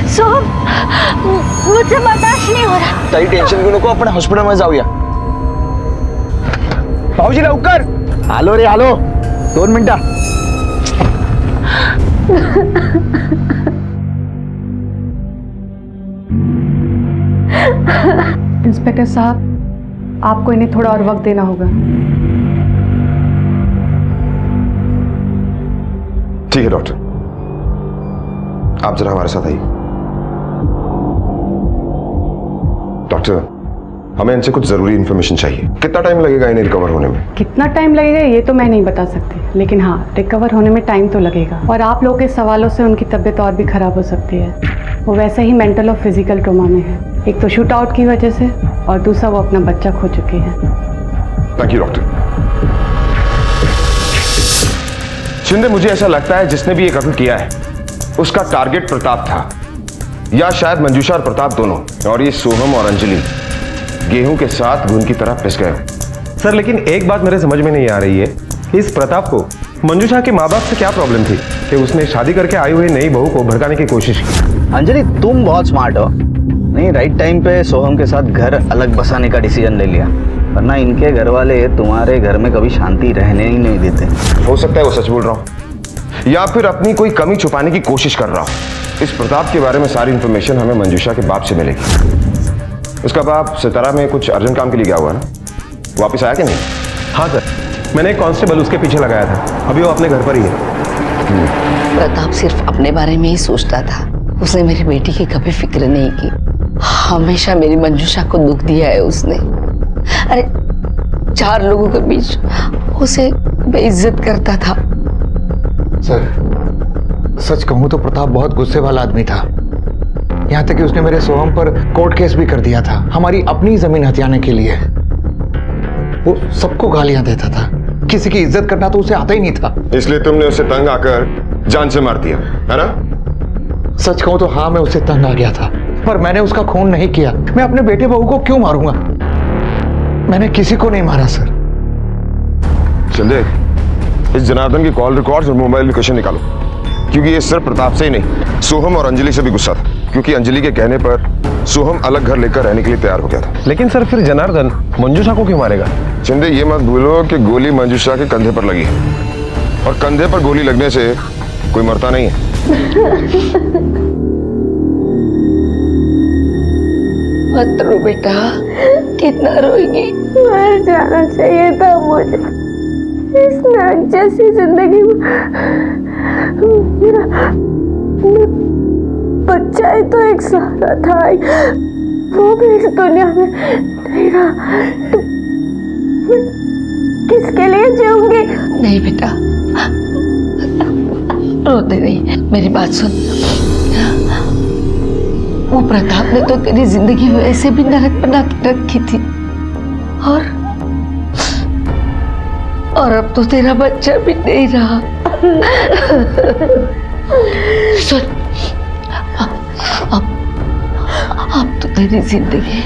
सोहम, मुझे बर्दाश्त नहीं हो रहा। ताई टेंशन क्यों नको, अपने हॉस्पिटल में जाऊया। भाऊजी लवकर. आलो रे आलो, 2 मिनिटं. इंस्पेक्टर साहब, आपको इन्हें थोड़ा और वक्त देना होगा। ठीक है डॉक्टर, आप जरा हमारे साथ आइए। डॉक्टर, हमें इनसे कुछ जरूरी इंफॉर्मेशन चाहिए। कितना टाइम लगेगा इन्हें रिकवर होने में? कितना टाइम लगेगा ये तो मैं नहीं बता सकती, लेकिन हाँ, रिकवर होने में टाइम तो लगेगा। और आप लोगों के सवालों से उनकी तबीयत और भी खराब हो सकती है। वो वैसे ही मेंटल और फिजिकल ट्रॉमा में है, एक तो शूट आउट की वजह से और दूसरा वो अपना बच्चा खो चुकी है। Thank you doctor. शिंदे, मुझे ऐसा लगता है जिसने भी ये कत्ल किया है उसका टारगेट प्रताप था, या शायद मंजूषा और प्रताप दोनों, और ये सोहम और अंजलि गेहूं के साथ घुन की तरह पिस गए। सर, लेकिन एक बात मेरे समझ में नहीं आ रही है, इस प्रताप को मंजूषा के माँ बाप से क्या प्रॉब्लम थी कि उसने शादी करके आई हुई नई बहू को भड़काने की कोशिश की? अंजलि, तुम बहुत स्मार्ट हो, नहीं राइट टाइम पे सोहम के साथ घर अलग बसाने का डिसीजन ले लिया, वरना इनके घर वाले तुम्हारे घर में कभी शांति रहने ही नहीं देते। हो सकता है वो सच बोल रहा हूँ, या फिर अपनी कोई कमी छुपाने की कोशिश कर रहा हूँ। इस प्रताप के बारे में सारी इंफॉर्मेशन हमें मंजूषा के बाप से मिलेगी। उसका बाप सितारा में कुछ अर्जेंट काम के लिए गया हुआ ना, वापस आया कि नहीं? हाँ सर, मैंने एक कांस्टेबल उसके पीछे लगाया था, अभी वो अपने घर पर ही है। प्रताप सिर्फ अपने बारे में ही सोचता था, उसने मेरी बेटी की कभी फिक्र नहीं की। हमेशा मेरी मंजूषा को दुख दिया है उसने। अरे 4 लोगों के बीच उसे बेइज्जत करता था। सर, सच कहूं तो प्रताप बहुत गुस्से वाला आदमी था, यहाँ तक कि उसने मेरे सोहम पर कोर्ट केस भी कर दिया था, हमारी अपनी जमीन हथियाने के लिए। वो सबको गालियां देता था, किसी की इज्जत करना तो उसे आता ही नहीं था। इसलिए तुमने उसे तंग आकर जान से मार दिया, है ना? सच कहूं तो हाँ, मैं उसे तंग आ गया था, पर मैंने उसका खून नहीं किया। मैं अपने बेटे बहू को क्यों मारूंगा? मैंने किसी को नहीं मारा सर। शिंदे, इस जनार्दन की कॉल रिकॉर्ड्स और मोबाइल लोकेशन निकालो, क्योंकि ये सिर्फ प्रताप से ही नहीं, सोहम और अंजलि से भी गुस्सा था, क्योंकि अंजलि के कहने पर सोहम अलग घर लेकर रहने के लिए तैयार हो गया था। लेकिन सर, फिर जनार्दन मंजूषा को क्यों मारेगा? शिंदे, ये मत भूलो कि गोली मंजूषा के कंधे पर लगी है, और कंधे पर गोली लगने से कोई मरता नहीं है। मत रो बेटा, कितना रोएगी? मर जाना चाहिए था मुझे इस नाक जैसी जिंदगी में। मेरा बच्चा ही तो एक सहारा था, वो भी इस दुनिया में नहीं रहा, तो किसके लिए जीऊंगी? नहीं बेटा, रोते नहीं, मेरी बात सुन। वो प्रताप ने तो तेरी जिंदगी वैसे भी नरक बना के रखी थी, और अब तो तेरा बच्चा भी नहीं रहा। सुन, अब तो तेरी जिंदगी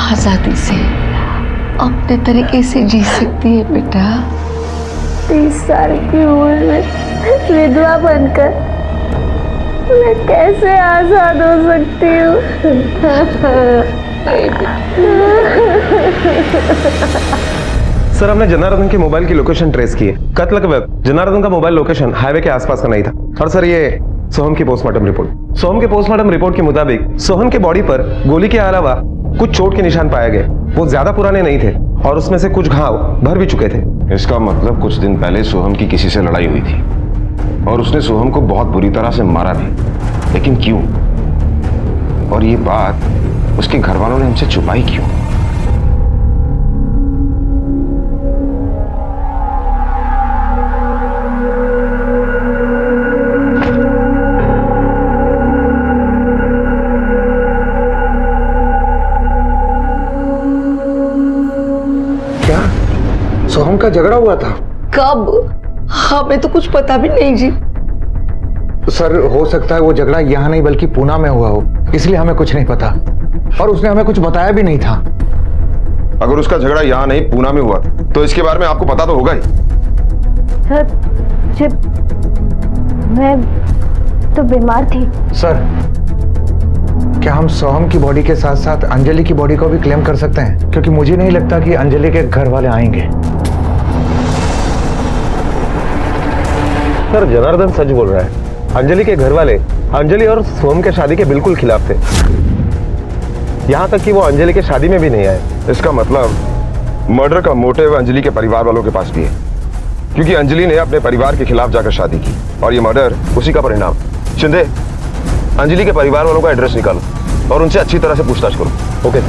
आजादी से अपने तरीके से जी सकती है बेटा। 30 साल की उम्र में विधवा बनकर मैं कैसे आजाद हो सकती हूँ? सर, हमने जनार्दन के मोबाइल की लोकेशन ट्रेस की है। कत्ल के वक्त जनार्दन का मोबाइल लोकेशन हाईवे के आसपास का नहीं था। और सर, ये सोहम की पोस्टमार्टम रिपोर्ट। सोहम के पोस्टमार्टम रिपोर्ट के मुताबिक सोहम के बॉडी पर गोली के अलावा कुछ चोट के निशान पाए गए। वो ज्यादा पुराने नहीं थे और उसमें से कुछ घाव भर भी चुके थे। इसका मतलब कुछ दिन पहले सोहम की किसी से लड़ाई हुई थी और उसने सोहम को बहुत बुरी तरह से मारा भी। लेकिन क्यों? और ये बात उसके घर वालों ने हमसे छुपाई क्यों? सोहम का झगड़ा हुआ था? कब? हमें तो कुछ पता भी नहीं जी। सर, हो सकता है वो झगड़ा यहाँ नहीं बल्कि पूना में हुआ हो, इसलिए हमें कुछ नहीं पता और उसने हमें कुछ बताया भी नहीं था। अगर उसका झगड़ा यहाँ नहीं पूना में हुआ तो इसके बारे में आपको पता तो होगा ही। सर, मैं तो बीमार थी। सर, क्या हम सोहम की बॉडी के साथ साथ अंजलि की बॉडी को भी क्लेम कर सकते हैं? क्योंकि मुझे नहीं लगता कि अंजलि के घर वाले आएंगे। सर, जनार्दन सच बोल रहा है। अंजलि के घर वाले अंजलि और सोहम के शादी के बिल्कुल खिलाफ थे। यहाँ तक कि वो अंजलि के शादी में भी नहीं आए। इसका मतलब मर्डर का मोटिव अंजलि के परिवार वालों के पास भी है, क्योंकि अंजलि ने अपने परिवार के खिलाफ जाकर शादी की और ये मर्डर उसी का परिणाम। शिंदे, अंजलि के परिवार वालों का एड्रेस निकालो और उनसे अच्छी तरह से पूछताछ करो। ओके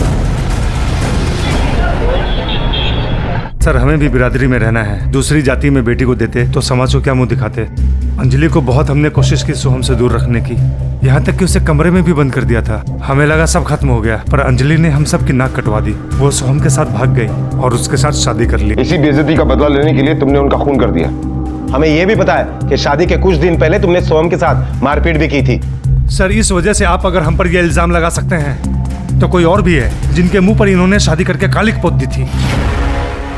सर, हमें भी बिरादरी में रहना है। दूसरी जाति में बेटी को देते तो समाज को क्या मुंह दिखाते। अंजलि को बहुत हमने कोशिश की सोहम से दूर रखने की, यहाँ तक कि उसे कमरे में भी बंद कर दिया था। हमें लगा सब खत्म हो गया, पर अंजलि ने हम सब की नाक कटवा दी। वो सोहम के साथ भाग गई और उसके साथ शादी कर ली। इसी बेइज्जती का बदला लेने के लिए तुमने उनका खून कर दिया। हमें यह भी पता है कि शादी के कुछ दिन पहले तुमने सोहम के साथ मारपीट भी की थी। सर, इस वजह से आप अगर हम पर यह इल्जाम लगा सकते हैं तो कोई और भी है जिनके मुंह पर इन्होंने शादी करके कालिक पोत दी थी,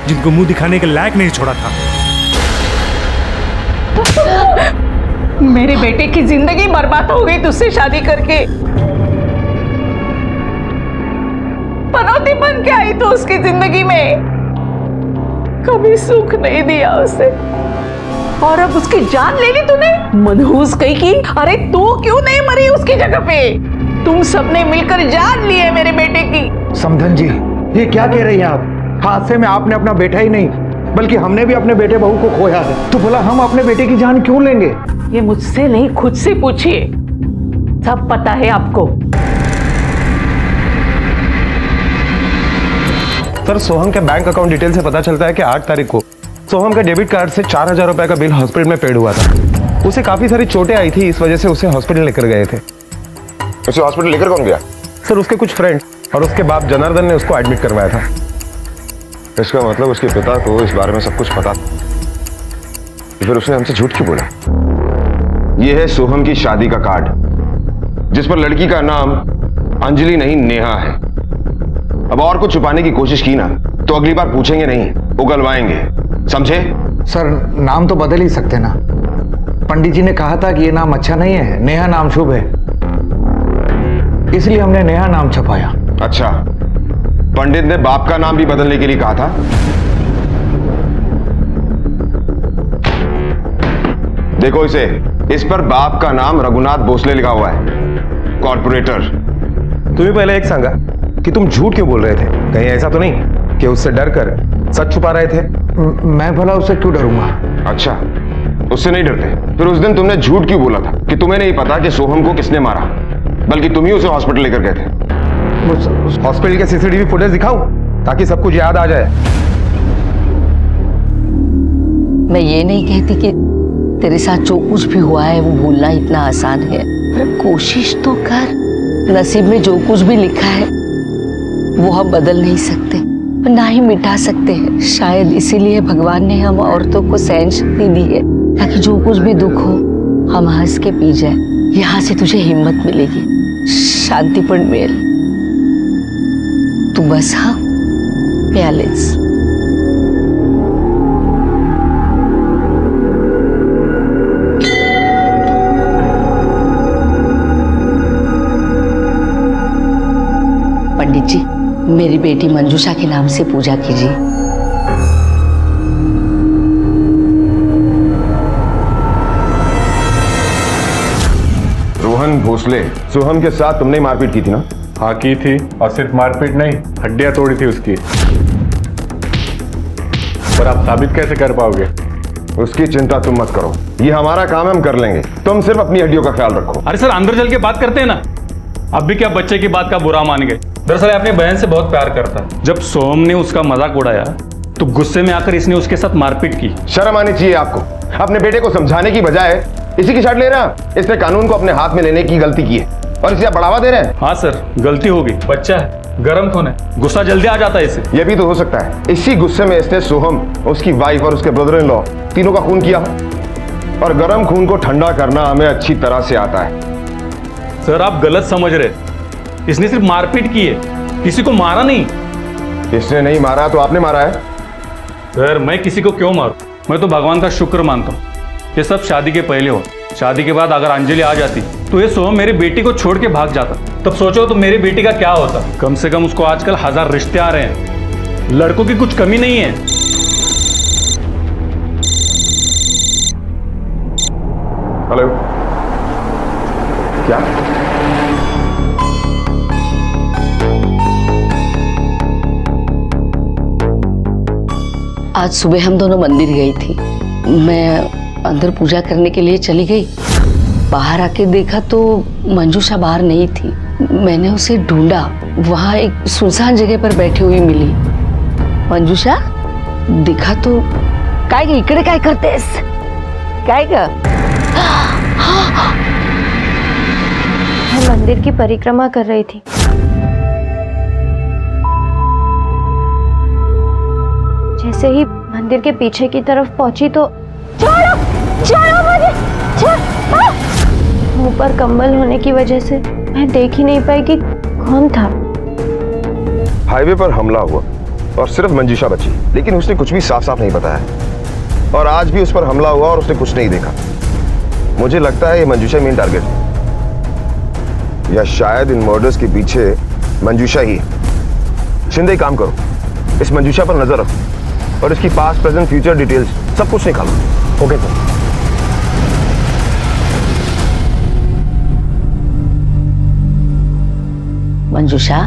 जिनको मुंह दिखाने के लायक नहीं छोड़ा था। मेरे बेटे की जिंदगी बर्बाद हो गई तुझसे शादी करके। पनौती बन के आई तो उसकी जिंदगी में कभी सुख नहीं दिया उसे, और अब उसकी जान ले ली तूने। मनहूस कहीं की। अरे तू क्यों नहीं मरी उसकी जगह पे? तुम सबने मिलकर जान ली है मेरे बेटे की। समधन जी, ये क्या कह रही हैं आप? हादसे में आपने अपना बेटा ही नहीं बल्कि हमने भी अपने बेटे बहू को खोया है, तो भला हम अपने बेटे की जान क्यों लेंगे? ये मुझसे नहीं, खुद से पूछिए, सब पता है आपको। सर, सोहम के बैंक अकाउंट डिटेल से पता चलता है कि 8 तारीख को सोहम के डेबिट कार्ड से 4000 रुपए का बिल हॉस्पिटल में पेड हुआ था। उसे काफी सारी चोटें आई थी, इस वजह से उसे हॉस्पिटल लेकर गए थे। उसे हॉस्पिटल लेकर कौन गया? सर, उसके कुछ फ्रेंड और उसके बाप जनार्दन ने उसको एडमिट करवाया था। इसका मतलब उसके पिता को इस बारे में सब कुछ पता था, फिर उसने हमसे झूठ क्यों बोला? यह है सोहम की शादी का कार्ड जिस पर लड़की का नाम अंजलि नहीं नेहा है। अब और कुछ छुपाने की कोशिश की ना तो अगली बार पूछेंगे नहीं, उगलवाएंगे, समझे? सर, नाम तो बदल ही सकते ना। पंडित जी ने कहा था कि यह नाम अच्छा नहीं है, नेहा नाम शुभ है, इसलिए हमने नेहा नाम छपाया। अच्छा, पंडित ने बाप का नाम भी बदलने के लिए कहा था? देखो इसे, इस पर बाप का नाम रघुनाथ भोसले लिखा हुआ है, कॉर्पोरेटर। तुम्हें पहले एक सांगा कि तुम झूठ क्यों बोल रहे थे? कहीं ऐसा तो नहीं कि उससे डर कर सच छुपा रहे थे? मैं भला उससे क्यों डरूंगा? अच्छा, उससे नहीं डरते? फिर उस दिन तुमने झूठ क्यों बोला था कि तुम्हें नहीं पता कि सोहम को किसने मारा, बल्कि तुम ही उसे हॉस्पिटल लेकर गए थे? हॉस्पिटल के सीसीटीवी फुटेज दिखाऊं ताकि सब कुछ याद आ जाए? मैं ये नहीं कहती कि तेरे साथ जो कुछ भी हुआ है वो भूलना इतना आसान है, पर कोशिश तो कर। नसीब में जो कुछ भी लिखा है वो हम बदल नहीं सकते, ना ही मिटा सकते हैं। शायद इसीलिए भगवान ने हम औरतों को सहन शक्ति दी है, ताकि जो कुछ भी दुख हो हम हंस के पी जाए। यहाँ से तुझे हिम्मत मिलेगी, शांतिपण मिल। तू बस हाँ बैलेंस। पंडित जी, मेरी बेटी मंजूषा के नाम से पूजा कीजिए। रोहन भोसले, सोहम के साथ तुमने मारपीट की थी ना? हाँ की थी, और सिर्फ मारपीट नहीं, हड्डियां तोड़ी थी उसकी। पर आप साबित कैसे कर पाओगे? उसकी चिंता तुम मत करो, ये हमारा काम है, हम कर लेंगे। तुम सिर्फ अपनी हड्डियों का ख्याल रखो। अरे सर, अंदर चल के बात करते हैं ना। अब भी क्या बच्चे की बात का बुरा मान गए? दरअसल अपनी बहन से बहुत प्यार करता है। जब सोहम ने उसका मजाक उड़ाया तो गुस्से में आकर इसने उसके साथ मारपीट की। शर्म आनी चाहिए आपको। अपने बेटे को समझाने की बजाय इसी की शर्ट ले रहा है। इसने कानून को अपने हाथ में लेने की गलती की है और इसे आप बढ़ावा दे रहे हैं। हाँ सर, गलती होगी। बच्चा है, गर्म खून है, गुस्सा जल्दी आ जाता है इसे। यह भी तो हो सकता है इसी गुस्से में इसने सोहम, उसकी वाइफ और उसके ब्रदर इन लॉ तीनों का खून किया। और गर्म खून को ठंडा करना हमें अच्छी तरह से आता है। सर आप गलत समझ रहे, इसने सिर्फ मारपीट की है, किसी को मारा नहीं। इसने नहीं मारा तो आपने मारा है। सर मैं किसी को क्यों मारूं? मैं तो भगवान का शुक्र मानता हूँ ये सब शादी के पहले हो। शादी के बाद अगर अंजलि आ जाती तो ये सोहम मेरी बेटी को छोड़ के भाग जाता। तब सोचो तो मेरी बेटी का क्या होता। कम से कम उसको आजकल 1000 रिश्ते आ रहे हैं, लड़कों की कुछ कमी नहीं है। हेलो, क्या? आज सुबह हम दोनों मंदिर गई थी। मैं अंदर पूजा करने के लिए चली गई। बाहर आके देखा तो मंजूषा बाहर नहीं थी। मैंने उसे ढूंढा, वहां एक सुनसान जगह पर बैठी हुई मिली। मंजूषा दिखा तो काय ग इकडे काय करतेस? काय ग? मैं मंदिर की परिक्रमा कर रही थी। जैसे ही मंदिर के पीछे की तरफ पहुंची तो छोड़ो छोड़ो मुझे, मुंह पर कंबल होने की वजह से मैं देख ही नहीं पाई कि कौन था। हाईवे पर हमला हुआ और सिर्फ मंजूषा बची, लेकिन उसने कुछ भी साफ साफ नहीं बताया। और आज भी उस पर हमला हुआ और उसने कुछ नहीं देखा। मुझे लगता है ये मंजूषा मेन टारगेट है, या शायद इन मर्डर्स के पीछे मंजूषा ही है। शिंदे काम करो, इस मंजूषा पर नजर रखो और इसकी पास्ट प्रेजेंट फ्यूचर डिटेल्स सब कुछ निकालो। Okay sir. मंजूषा,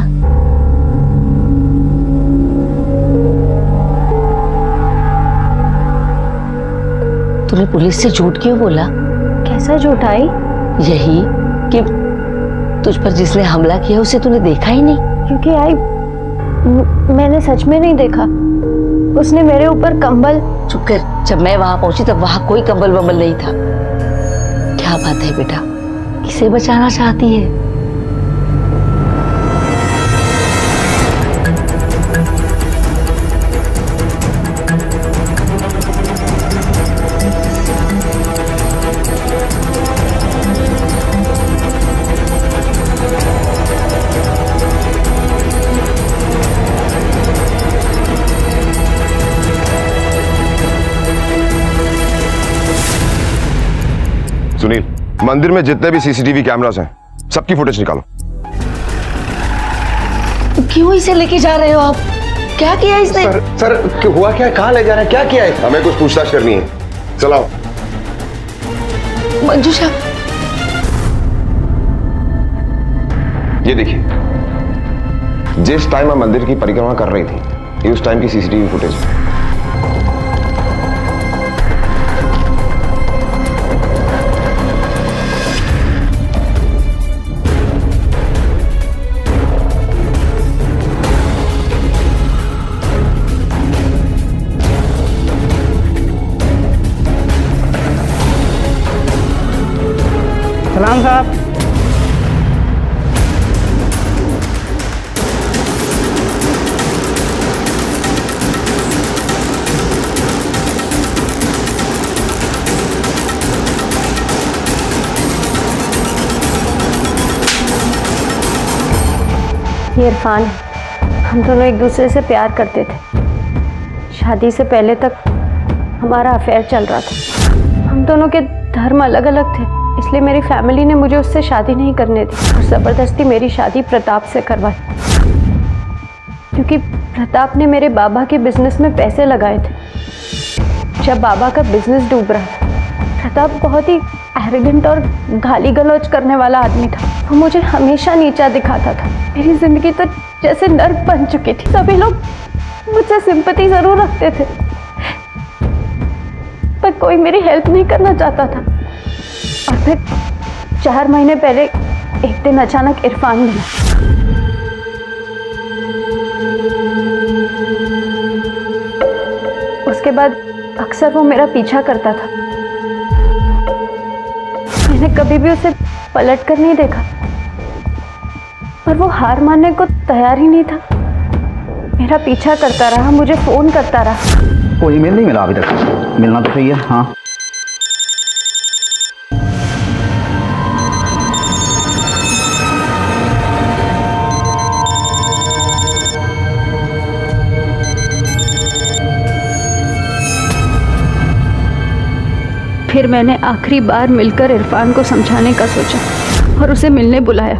तूने पुलिस से झूठ क्यों बोला? कैसा झूठ आई? यही कि तुझ पर जिसने हमला किया उसे तूने देखा ही नहीं। क्योंकि मैंने सच में नहीं देखा। उसने मेरे ऊपर कंबल। चुप कर, जब मैं वहां पहुंची तब वहां कोई कंबल वंबल नहीं था। क्या बात है बेटा, किसे बचाना चाहती है? सुनील, मंदिर में जितने भी सीसीटीवी कैमरास हैं सबकी फुटेज निकालो। क्यों इसे लेके जा रहे हो आप? क्या किया इसने? सर हुआ क्या? कहाँ ले जा रहे हैं? क्या किया है? हमें कुछ पूछताछ करनी है, चलाओ। मंजूषा, ये देखिए, जिस टाइम आप मंदिर की परिक्रमा कर रही थी, ये उस टाइम की सीसीटीवी फुटेज है। सलाम साहब। ये इरफान है। हम दोनों एक दूसरे से प्यार करते थे। शादी से पहले तक हमारा अफेयर चल रहा था। हम दोनों के धर्म अलग अलग थे, इसलिए मेरी फैमिली ने मुझे उससे शादी नहीं करने दी और ज़बरदस्ती मेरी शादी प्रताप से करवाई, क्योंकि प्रताप ने मेरे बाबा के बिजनेस में पैसे लगाए थे। जब बाबा का बिजनेस डूब रहा था, प्रताप बहुत ही एरोगेंट और गाली गलौज करने वाला आदमी था। वो मुझे हमेशा नीचा दिखाता था। मेरी जिंदगी तो जैसे नर्क बन चुकी थी। सभी लोग मुझसे सिंपैथी जरूर रखते थे, पर कोई मेरी हेल्प नहीं करना चाहता था। और फिर 4 महीने पहले एक दिन अचानक इरफान मिला। उसके बाद अक्सर वो मेरा पीछा करता था। मैंने कभी भी उसे पलट कर नहीं देखा, पर वो हार मानने को तैयार ही नहीं था। मेरा पीछा करता रहा, मुझे फोन करता रहा। कोई ईमेल नहीं मिला अभी तक? मिलना तो चाहिए। हाँ, फिर मैंने आखिरी बार मिलकर इरफान को समझाने का सोचा और उसे मिलने बुलाया।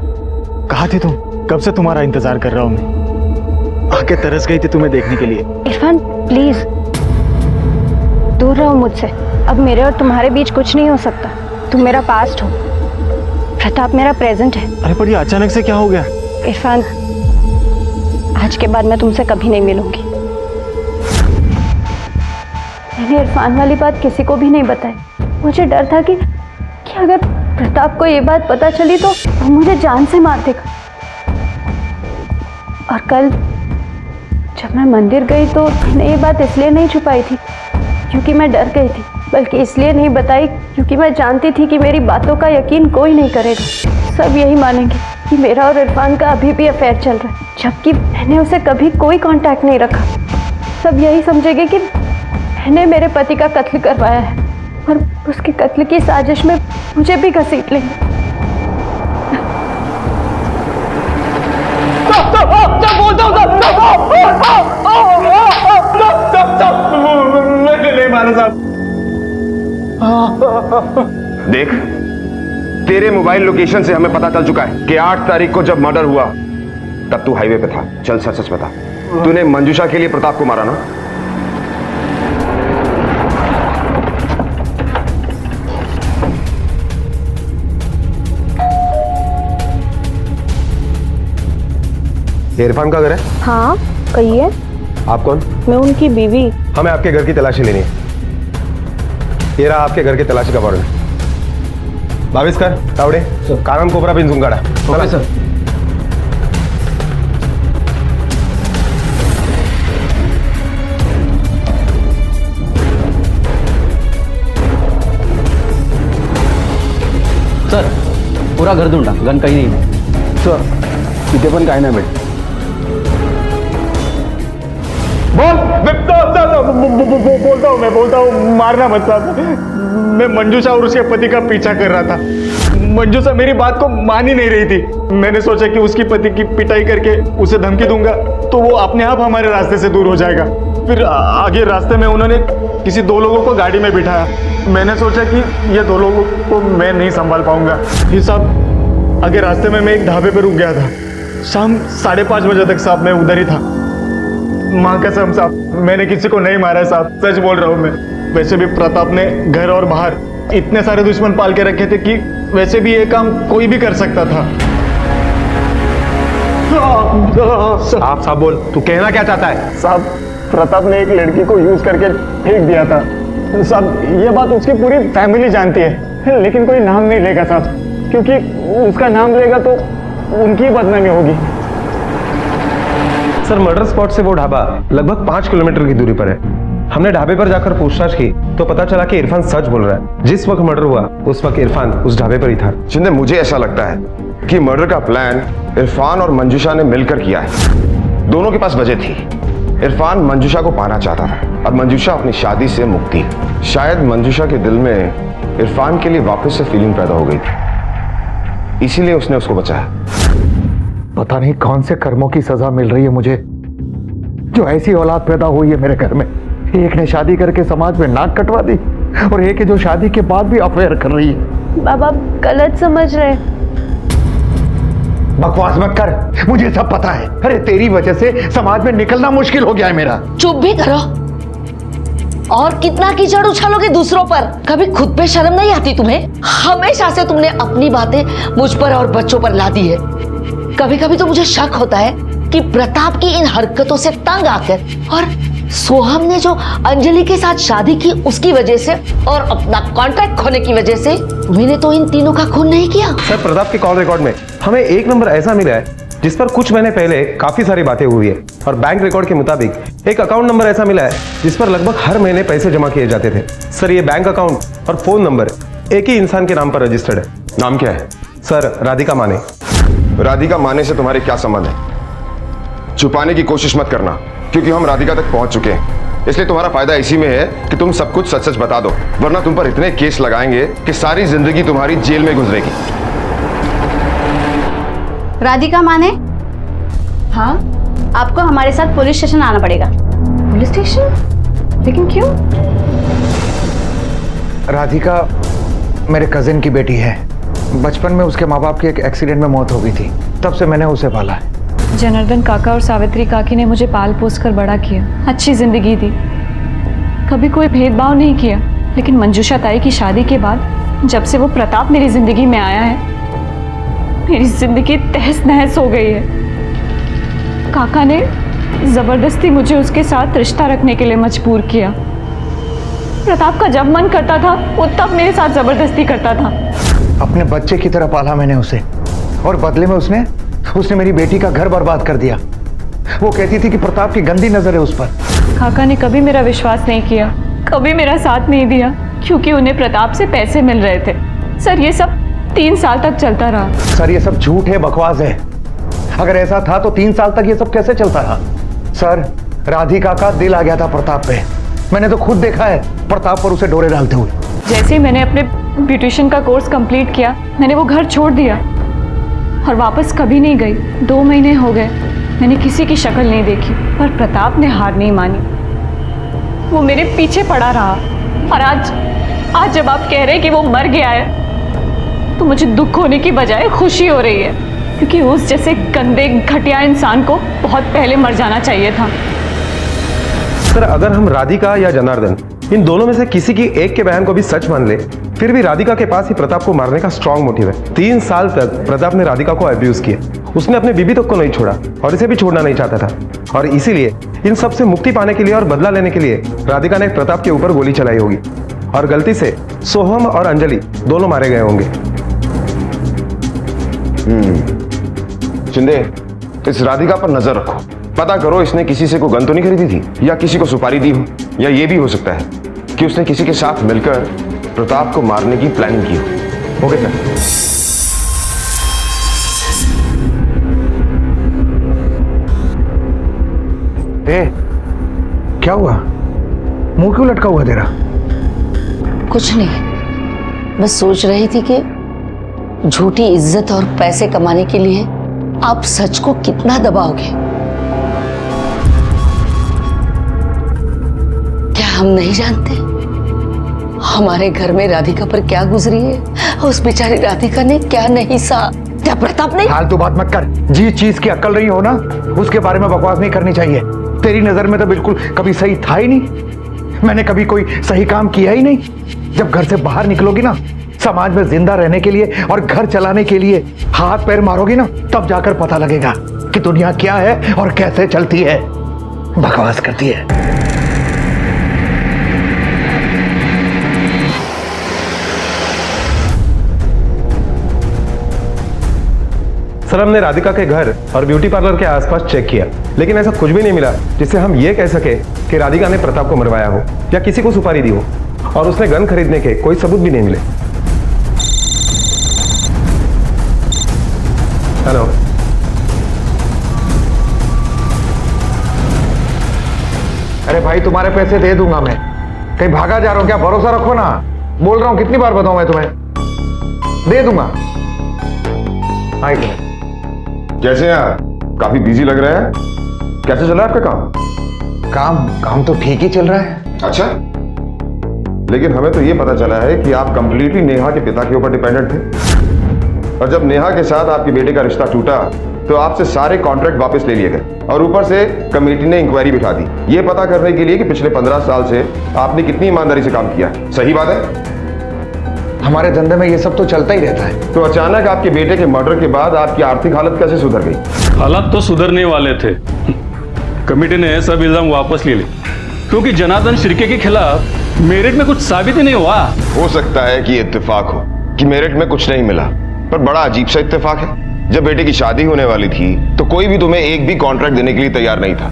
कहाँ थे तुम? कब से तुम्हारा इंतजार कर रहा हूँ मैं। आके तरस गई थी तुम्हें देखने के लिए। इरफान प्लीज दूर रहो मुझसे। अब मेरे और तुम्हारे बीच कुछ नहीं हो सकता। तुम मेरा पास्ट हो, प्रताप मेरा प्रेजेंट है। अरे पर ये अचानक से क्या हो गया? इरफान, आज के बाद मैं तुमसे कभी नहीं मिलूंगी। मैंने इरफान वाली बात किसी को भी नहीं बताई। मुझे डर था कि अगर प्रताप को ये बात पता चली तो वो मुझे जान से मार देगा। और कल जब मैं मंदिर गई तो मैंने ये बात इसलिए नहीं छुपाई थी क्योंकि मैं डर गई थी, बल्कि इसलिए नहीं बताई क्योंकि मैं जानती थी कि मेरी बातों का यकीन कोई नहीं करेगा। सब यही मानेंगे कि मेरा और इरफान का अभी भी अफेयर चल रहा है, जबकि मैंने उसे कभी कोई कांटेक्ट नहीं रखा। सब यही समझेंगे कि मैंने मेरे पति का कत्ल करवाया है और उसके कत्ल की साजिश में मुझे भी घसीट लेंगे। नहीं मारा साहब। देख, तेरे मोबाइल लोकेशन से हमें पता चल चुका है कि 8 तारीख को जब मर्डर हुआ तब तू हाईवे पे था। चल सच सच बता, तूने मंजूषा के लिए प्रताप को मारा ना? ये इरफान का घर है? हाँ, कहिए। आप कौन? मैं उनकी बीवी। हमें आपके घर की तलाशी लेनी है। ये रहा आपके घर की तलाशी का वारंट। भाविस्कर, तावड़े, कानम कोबरा बिन जुंगाड़ा। Okay sir. सर, पूरा घर ढूंढा, गन कहीं नहीं है। सर, इथे पण काय नाही भेट। बोलता हूँ, मारना मत साहब। मैं मंजूषा और उसके पति का पीछा कर रहा था। मंजूषा मेरी बात को मान ही नहीं रही थी। मैंने सोचा कि उसकी पति की पिटाई करके उसे धमकी दूंगा तो वो अपने आप हमारे रास्ते से दूर हो जाएगा। फिर आगे रास्ते में उन्होंने किसी 2 लोगों को गाड़ी में बिठाया। मैंने सोचा कि ये 2 लोगों को मैं नहीं संभाल पाऊंगा। फिर साहब आगे रास्ते में मैं एक ढाबे पर रुक गया था। शाम 5:30 बजे तक साहब मैं उधर ही था। माँ कसम साहब, मैंने किसी को नहीं मारा साहब, सच बोल रहा हूँ मैं। वैसे भी प्रताप ने घर और बाहर इतने सारे दुश्मन पाल के रखे थे कि वैसे भी ये काम कोई भी कर सकता था। साहब बोल, तू कहना क्या चाहता है? साहब, प्रताप ने एक लड़की को यूज करके फेंक दिया था साहब। ये बात उसकी पूरी फैमिली जानती है, लेकिन कोई नाम नहीं लेगा साहब, क्योंकि उसका नाम लेगा तो उनकी बदनामी होगी। सर, मर्डर स्पॉट से वो ढाबा लगभग 5 किलोमीटर की दूरी पर है। हमने ढाबे पर जाकर पूछताछ की तो पता चला कि इरफान सच बोल रहा है। जिस वक्त मर्डर हुआ उस वक्त इरफान उस ढाबे पर ही था। जिंदे, मुझे ऐसा लगता है कि मर्डर का प्लान इरफान और मंजूषा ने मिलकर किया है। दोनों के पास वजह थी। इरफान मंजूषा को पाना चाहता था और मंजूषा अपनी शादी से मुक्ति। शायद मंजूषा के दिल में इरफान के लिए वापस से फीलिंग पैदा हो गई थी, इसीलिए उसने उसको बचाया। पता नहीं कौन से कर्मों की सजा मिल रही है मुझे, जो ऐसी औलाद पैदा हुई है मेरे घर में। एक ने शादी करके समाज में नाक कटवा दी और एक है जो शादी के बाद भी अफेयर कर रही है। बाबा गलत समझ रहे। बकवास मत कर, मुझे सब पता है। अरे तेरी वजह से समाज में निकलना मुश्किल हो गया है मेरा। चुप भी करो। और कितना कीचड़ उछालोगे दूसरों पर? कभी खुद पे शर्म नहीं आती तुम्हें? हमेशा से तुमने अपनी बातें मुझ पर और बच्चों पर ला दी है। कभी कभी तो मुझे शक होता है कि प्रताप की इन हरकतों से तंग आकर और सोहम ने जो अंजलि के साथ शादी की उसकी वजह से और अपना कॉन्ट्रैक्ट खोने की वजह से तुमने तो इन तीनों का खून नहीं किया। सर, प्रताप के कॉल रिकॉर्ड में हमें एक नंबर ऐसा मिला है जिस पर कुछ महीने पहले काफी सारी बातें हुई है, और बैंक रिकॉर्ड के मुताबिक एक अकाउंट नंबर ऐसा मिला है जिस पर लगभग हर महीने पैसे जमा किए जाते थे। सर, ये बैंक अकाउंट और फोन नंबर एक ही इंसान के नाम पर रजिस्टर्ड है। नाम क्या है? सर, राधिका माने। राधिका माने से तुम्हारे क्या संबंध है? छुपाने की कोशिश मत करना, क्योंकि हम राधिका तक पहुंच चुके हैं। इसलिए तुम्हारा फायदा इसी में है कि तुम सब कुछ सच सच बता दो, वरना तुम पर इतने केस लगाएंगे कि सारी जिंदगी तुम्हारी जेल में गुजरेगी। राधिका माने? हाँ, आपको हमारे साथ पुलिस स्टेशन आना पड़ेगा। Police station? लेकिन क्यों? राधिका मेरे कजिन की बेटी है। बचपन में उसके माँ बाप की एक एक्सीडेंट में मौत हो गई थी, तब से मैंने उसे पाला है। जनार्दन काका और सावित्री काकी ने मुझे पाल पोस कर बड़ा किया, अच्छी जिंदगी दी, कभी कोई भेदभाव नहीं किया। लेकिन मंजूषा ताई की शादी के बाद जब से वो प्रताप मेरी जिंदगी में आया है, मेरी जिंदगी तहस नहस हो गई है। काका ने जबरदस्ती मुझे उसके साथ रिश्ता रखने के लिए मजबूर किया। प्रताप का जब मन करता था वो तब मेरे साथ जबरदस्ती करता था। अपने बच्चे की तरह पाला मैंने उसे, और बदले में उसने मेरी बेटी का घर बर्बाद कर दिया। वो कहती थी कि प्रताप की गंदी नजर है उस पर। काका ने कभी मेरा विश्वास नहीं किया, कभी मेरा साथ नहीं दिया, क्योंकि उन्हें प्रताप से पैसे मिल रहे थे। सर, ये सब 3 साल तक चलता रहा। सर, ये सब झूठ है, बकवास है। अगर ऐसा था तो 3 साल तक ये सब कैसे चलता रहा? सर, राधिका का दिल आ गया था प्रताप पे। मैंने तो खुद देखा है प्रताप पर उसे डोरे डालते हुए। जैसे ही मैंने अपने ब्यूटिशियन का कोर्स कंप्लीट किया, मैंने वो घर छोड़ दिया और वापस कभी नहीं गई। 2 महीने हो गए, मैंने किसी की शक्ल नहीं देखी, पर प्रताप ने हार नहीं मानी। वो मेरे पीछे पड़ा रहा, और आज जब आप कह रहे हैं कि वो मर गया है, तो मुझे दुख होने की बजाय खुशी हो रही है, क्योंकि उस जैसे गंदे घटिया इंसान को बहुत पहले मर जाना चाहिए था। सर, अगर हम राधिका या जनार्दन इन दोनों में से किसी की एक के बयान को भी सच मान ले, फिर भी राधिका के पास ही प्रताप को मारने का स्ट्रांग मोटिव है। 3 साल तक प्रताप ने राधिका को अब्यूज किया। उसने अपने बीबी तक को नहीं छोड़ा और इसे भी छोड़ना नहीं चाहता था, और इसीलिए इन सब से मुक्ति पाने के लिए और बदला लेने के लिए राधिका ने प्रताप के ऊपर गोली चलाई होगी, और गलती से सोहम और अंजलि दोनों मारे गए होंगे। शिंदे, इस राधिका पर नजर रखो, पता करो इसने किसी से कोई गन तो नहीं खरीदी थी, या किसी को सुपारी दी हो, या ये भी हो सकता है कि उसने किसी के साथ मिलकर प्रताप को मारने की प्लानिंग की हो। Okay sir. क्या हुआ? मुंह क्यों लटका हुआ तेरा? कुछ नहीं, बस सोच रही थी कि झूठी इज्जत और पैसे कमाने के लिए आप सच को कितना दबाओगे। क्या हम नहीं जानते हमारे घर में राधिका पर क्या गुजरी है? उस बेचारी राधिका ने क्या नहीं सहा? क्या प्रताप नहीं? फालतू बात मत कर। जिस चीज की अक्ल नहीं हो ना, उसके बारे में बकवास नहीं करनी चाहिए। तेरी नजर में तो बिल्कुल कभी सही था ही नहीं। मैंने कभी कोई सही काम किया ही नहीं। जब घर से बाहर निकलोगी ना, समाज में जिंदा रहने के लिए और घर चलाने के लिए हाथ पैर मारोगी ना, तब जाकर पता लगेगा कि दुनिया क्या है और कैसे चलती है। बकवास करती है। सर, हमने राधिका के घर और ब्यूटी पार्लर के आसपास चेक किया, लेकिन ऐसा कुछ भी नहीं मिला जिससे हम ये कह सके कि राधिका ने प्रताप को मरवाया हो या किसी को सुपारी दी हो, और उसने गन खरीदने के कोई सबूत भी नहीं मिले। हेलो, अरे भाई, तुम्हारे पैसे दे दूंगा मैं। कहीं भागा जा रहा हूं क्या? भरोसा रखो ना। बोल रहा हूं, कितनी बार बताऊं मैं तुम्हें? दे दूंगा। हाँ, कैसे हैं आप? काफी बिजी लग रहे हैं। कैसे चल रहा है आपका काम? काम तो ठीक ही चल रहा है। अच्छा, लेकिन हमें तो ये पता चला है कि आप कंप्लीटली नेहा के पिता के ऊपर डिपेंडेंट थे, और जब नेहा के साथ आपके बेटे का रिश्ता टूटा तो आपसे सारे कॉन्ट्रैक्ट वापस ले लिए गए, और ऊपर से कमेटी ने इंक्वायरी बिठा दी ये पता करने के लिए कि पिछले 15 साल से आपने कितनी ईमानदारी से काम किया है। सही बात है? हमारे धंधे में ये सब तो चलता ही रहता है। तो अचानक आपके बेटे के मर्डर के बाद आपकी आर्थिक हालत कैसे सुधर गई? हालात तो सुधरने वाले थे, कमेटी ने सब इल्जाम वापस ले लिए, क्योंकि जनार्दन शिर्के के खिलाफ मेरिट में कुछ साबित ही नहीं हुआ। हो सकता है कि इत्तेफाक हो कि मेरिट में कुछ नहीं मिला, पर बड़ा अजीब सा इत्तेफाक है। जब बेटे की शादी होने वाली थी तो कोई भी तुम्हें एक भी कॉन्ट्रैक्ट देने के लिए तैयार नहीं था,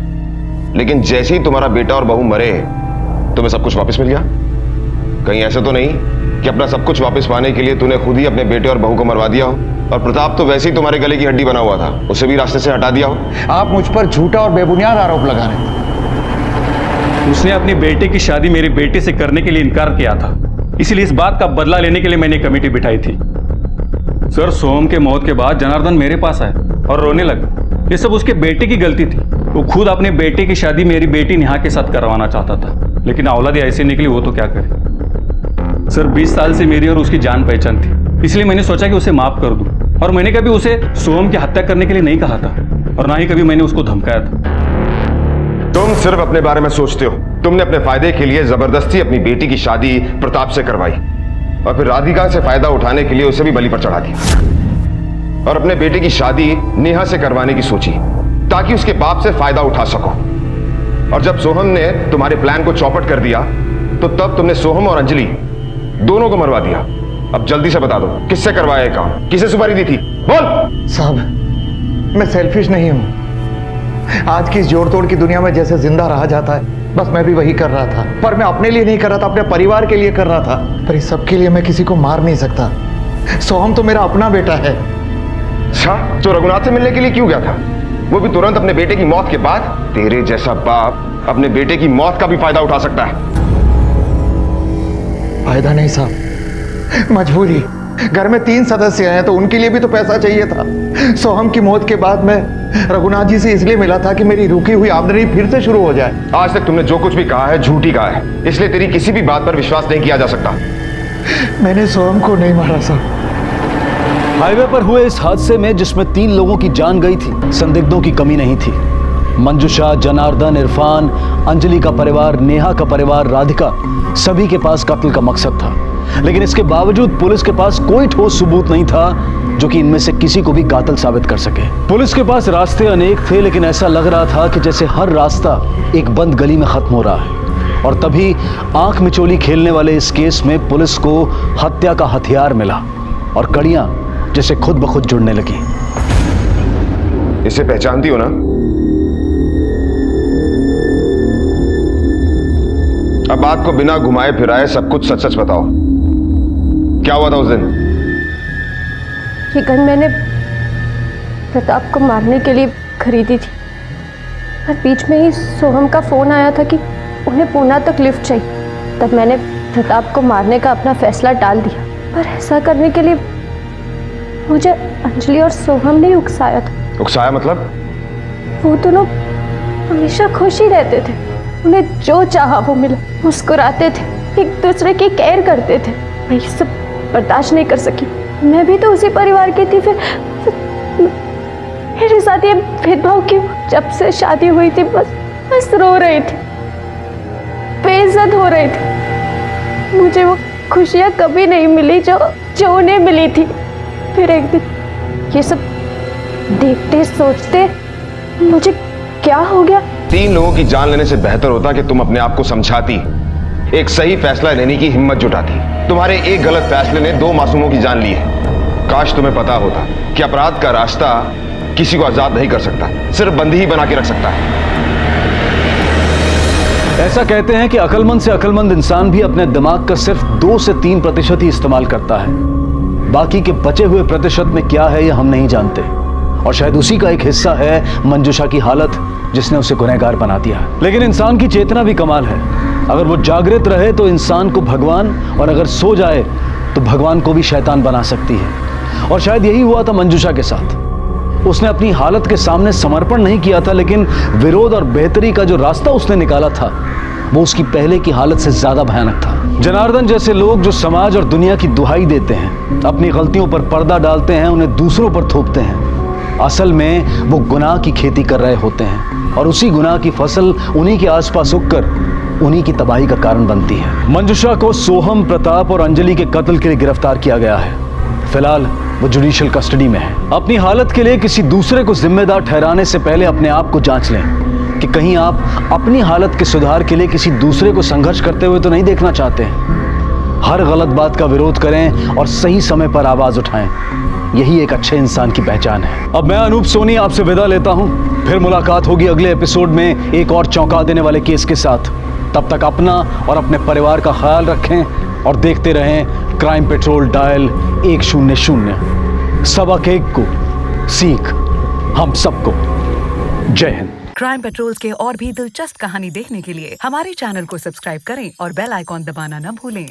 लेकिन जैसे ही तुम्हारा बेटा और बहू मरे तुम्हें सब कुछ वापस मिल गया। कहीं ऐसा तो नहीं कि अपना सब कुछ वापस पाने के लिए तूने खुद ही अपने बेटे और बहू को मरवा दिया हो, और प्रताप तो वैसे ही तुम्हारे गले की हड्डी बना हुआ था, उसे भी रास्ते से हटा दिया हो। आप मुझ पर झूठा और बेबुनियाद आरोप लगा रहे हैं। उसने अपनी बेटे की शादी मेरे बेटे से करने के लिए इनकार किया था, इसलिए इस बात का बदला लेने के लिए मैंने कमेटी बिठाई थी। सर, सोहम के मौत के बाद जनार्दन मेरे पास आया और रोने लगा। ये सब उसके बेटे की गलती थी। वो खुद अपने बेटे की शादी मेरी बेटी नेहा के साथ करवाना चाहता था, लेकिन औलाद ऐसे निकली, वो तो क्या करे। सर, 20 साल से मेरी और उसकी जान पहचान थी, इसलिए मैंने सोचा कि उसे माफ कर दूं, और मैंने कभी उसे सोहम की हत्या करने के लिए नहीं कहा था, और ना ही कभी मैंने उसको धमकाया था। तुम सिर्फ अपने बारे में सोचते हो। तुमने अपने फायदे के लिए जबरदस्ती अपनी बेटी की शादी प्रताप से करवाई, और फिर राधिका से फायदा उठाने के लिए उसे भी बलि पर चढ़ा दिया, और अपने बेटे की शादी नेहा से करवाने की सोची ताकि उसके बाप से फायदा उठा सको। और जब सोहम ने तुम्हारे प्लान को चौपट कर दिया तो तब तुमने सोहम और अंजलि दोनों को मरवा दिया। अब जल्दी से बता दो, किससे करवाया ये काम? किसे सुपारी दी थी? बोल। साहब, मैं सेल्फिश नहीं हूं। आज की इस जोड़ तोड़ की दुनिया में जैसे जिंदा रहा जाता है, बस मैं भी वही कर रहा था, पर मैं अपने लिए नहीं कर रहा था, अपने परिवार के लिए कर रहा था। पर इस सब के लिए मैं किसी को मार नहीं सकता। सोहम तो मेरा अपना बेटा है। अच्छा, तो रघुनाथ से मिलने के लिए क्यों गया था? वो भी तुरंत अपने बेटे की मौत के बाद। तेरे जैसा बाप अपने बेटे की मौत का भी फायदा उठा सकता है। फायदा नहीं साहब, मजबूरी। घर में 3 सदस्य हैं तो उनके लिए भी तो पैसा चाहिए था। सोहम की मौत के बाद मैं रघुनाथ जी से इसलिए मिला था कि मेरी रुकी हुई आमदनी फिर से शुरू हो जाए। आज तक तुमने जो कुछ भी कहा है झूठी कहा है, इसलिए तेरी किसी भी बात पर विश्वास नहीं किया जा सकता। मैंने सोहम को नहीं मारा साहब। हाईवे पर हुए इस हादसे में जिसमें 3 लोगों की जान गई थी, संदिग्धों की कमी नहीं थी। मंजुषा, जनार्दन, इरफान, अंजलि का परिवार, नेहा का परिवार, राधिका, सभी के पास कत्ल का मकसद था, लेकिन इसके बावजूद पुलिस के पास कोई ठोस सबूत नहीं था जो कि इनमें से किसी को भी कातिल साबित कर सके। पुलिस के पास रास्ते अनेक थे, लेकिन ऐसा लग रहा था कि जैसे हर रास्ता एक बंद गली में खत्म हो रहा है। और तभी आंख मिचोली खेलने वाले इस केस में पुलिस को हत्या का हथियार मिला, और कड़ियां जैसे खुद ब खुद जुड़ने लगी। इसे पहचानती हो ना? अब बात को बिना घुमाए फिराए सब कुछ सच सच बताओ, क्या हुआ था उस दिन? ये गन मैंने प्रताप को मारने के लिए खरीदी थी, पर बीच में ही सोहम का फोन आया था कि उन्हें पूना तक लिफ्ट चाहिए। तब मैंने प्रताप को मारने का अपना फैसला टाल दिया, पर ऐसा करने के लिए मुझे अंजलि और सोहम ने उकसाया था। उकसाया मतलब? वो दोनों हमेशा खुश ही रहते थे, उन्हें जो चाहा वो मिला, मुस्कुराते थे, एक दूसरे की केयर करते थे। मैं ये सब बर्दाश्त नहीं कर सकी। मैं भी तो उसी परिवार की थी, फिर मेरे साथ ये भेदभाव क्यों? जब से शादी हुई थी बस रो रही थी, बेइज्जत हो रही थी। मुझे वो खुशियाँ कभी नहीं मिली जो उन्हें मिली थी। फिर एक दिन ये सब देखते सोचते मुझे क्या हो गया। 3 लोगों की जान लेने से बेहतर होता कि तुम अपने आप को समझाती, एक सही फैसला लेने की हिम्मत जुटाती। तुम्हारे एक गलत फैसले ने 2 मासूमों की जान ली है। काश तुम्हें पता होता कि अपराध का रास्ता किसी को आजाद नहीं कर सकता, सिर्फ बंदी ही बना के रख सकता है। ऐसा कहते हैं कि अक्लमंद से अक्लमंद इंसान भी अपने दिमाग का सिर्फ 2 से 3% ही इस्तेमाल करता है। बाकी के बचे हुए प्रतिशत में क्या है यह हम नहीं जानते, और शायद उसी का एक हिस्सा है मंजुषा की हालत, जिसने उसे गुनहगार बना दिया। लेकिन इंसान की चेतना भी कमाल है। अगर वो जागृत रहे तो इंसान को भगवान, और अगर सो जाए तो भगवान को भी शैतान बना सकती है। और शायद यही हुआ था मंजुषा के साथ। उसने अपनी हालत के सामने समर्पण नहीं किया था, लेकिन विरोध और बेहतरी का जो रास्ता उसने निकाला था वो उसकी पहले की हालत से ज्यादा भयानक था। जनार्दन जैसे लोग जो समाज और दुनिया की दुहाई देते हैं, अपनी गलतियों पर पर्दा डालते हैं, उन्हें दूसरों पर थोपते हैं, असल में वो गुनाह की खेती कर रहे होते हैं और उसी गुनाह की फसल उन्हीं के आसपास उगकर उन्हीं की तबाही का कारण बनती है। मंजुषा को सोहम, प्रताप और अंजलि के कत्ल के लिए गिरफ्तार किया गया है। फिलहाल वो जुडिशियल कस्टडी में है। अपनी हालत के लिए किसी दूसरे को जिम्मेदार ठहराने से पहले अपने आप को जांच लें कि कहीं आप अपनी हालत के सुधार के लिए किसी दूसरे को संघर्ष करते हुए तो नहीं देखना चाहते। हर गलत बात का विरोध करें और सही समय पर आवाज उठाएं, यही एक अच्छे इंसान की पहचान है। अब मैं अनूप सोनी आपसे विदा लेता हूं, फिर मुलाकात होगी अगले एपिसोड में एक और चौंका देने वाले केस के साथ। तब तक अपना और अपने परिवार का ख्याल रखें और देखते रहें क्राइम पेट्रोल डायल 100। सबक एक को सीख हम सबको। जय हिंद। क्राइम पेट्रोल के और भी दिलचस्प कहानी देखने के लिए हमारे चैनल को सब्सक्राइब करें और बेल आइकॉन दबाना न भूलें।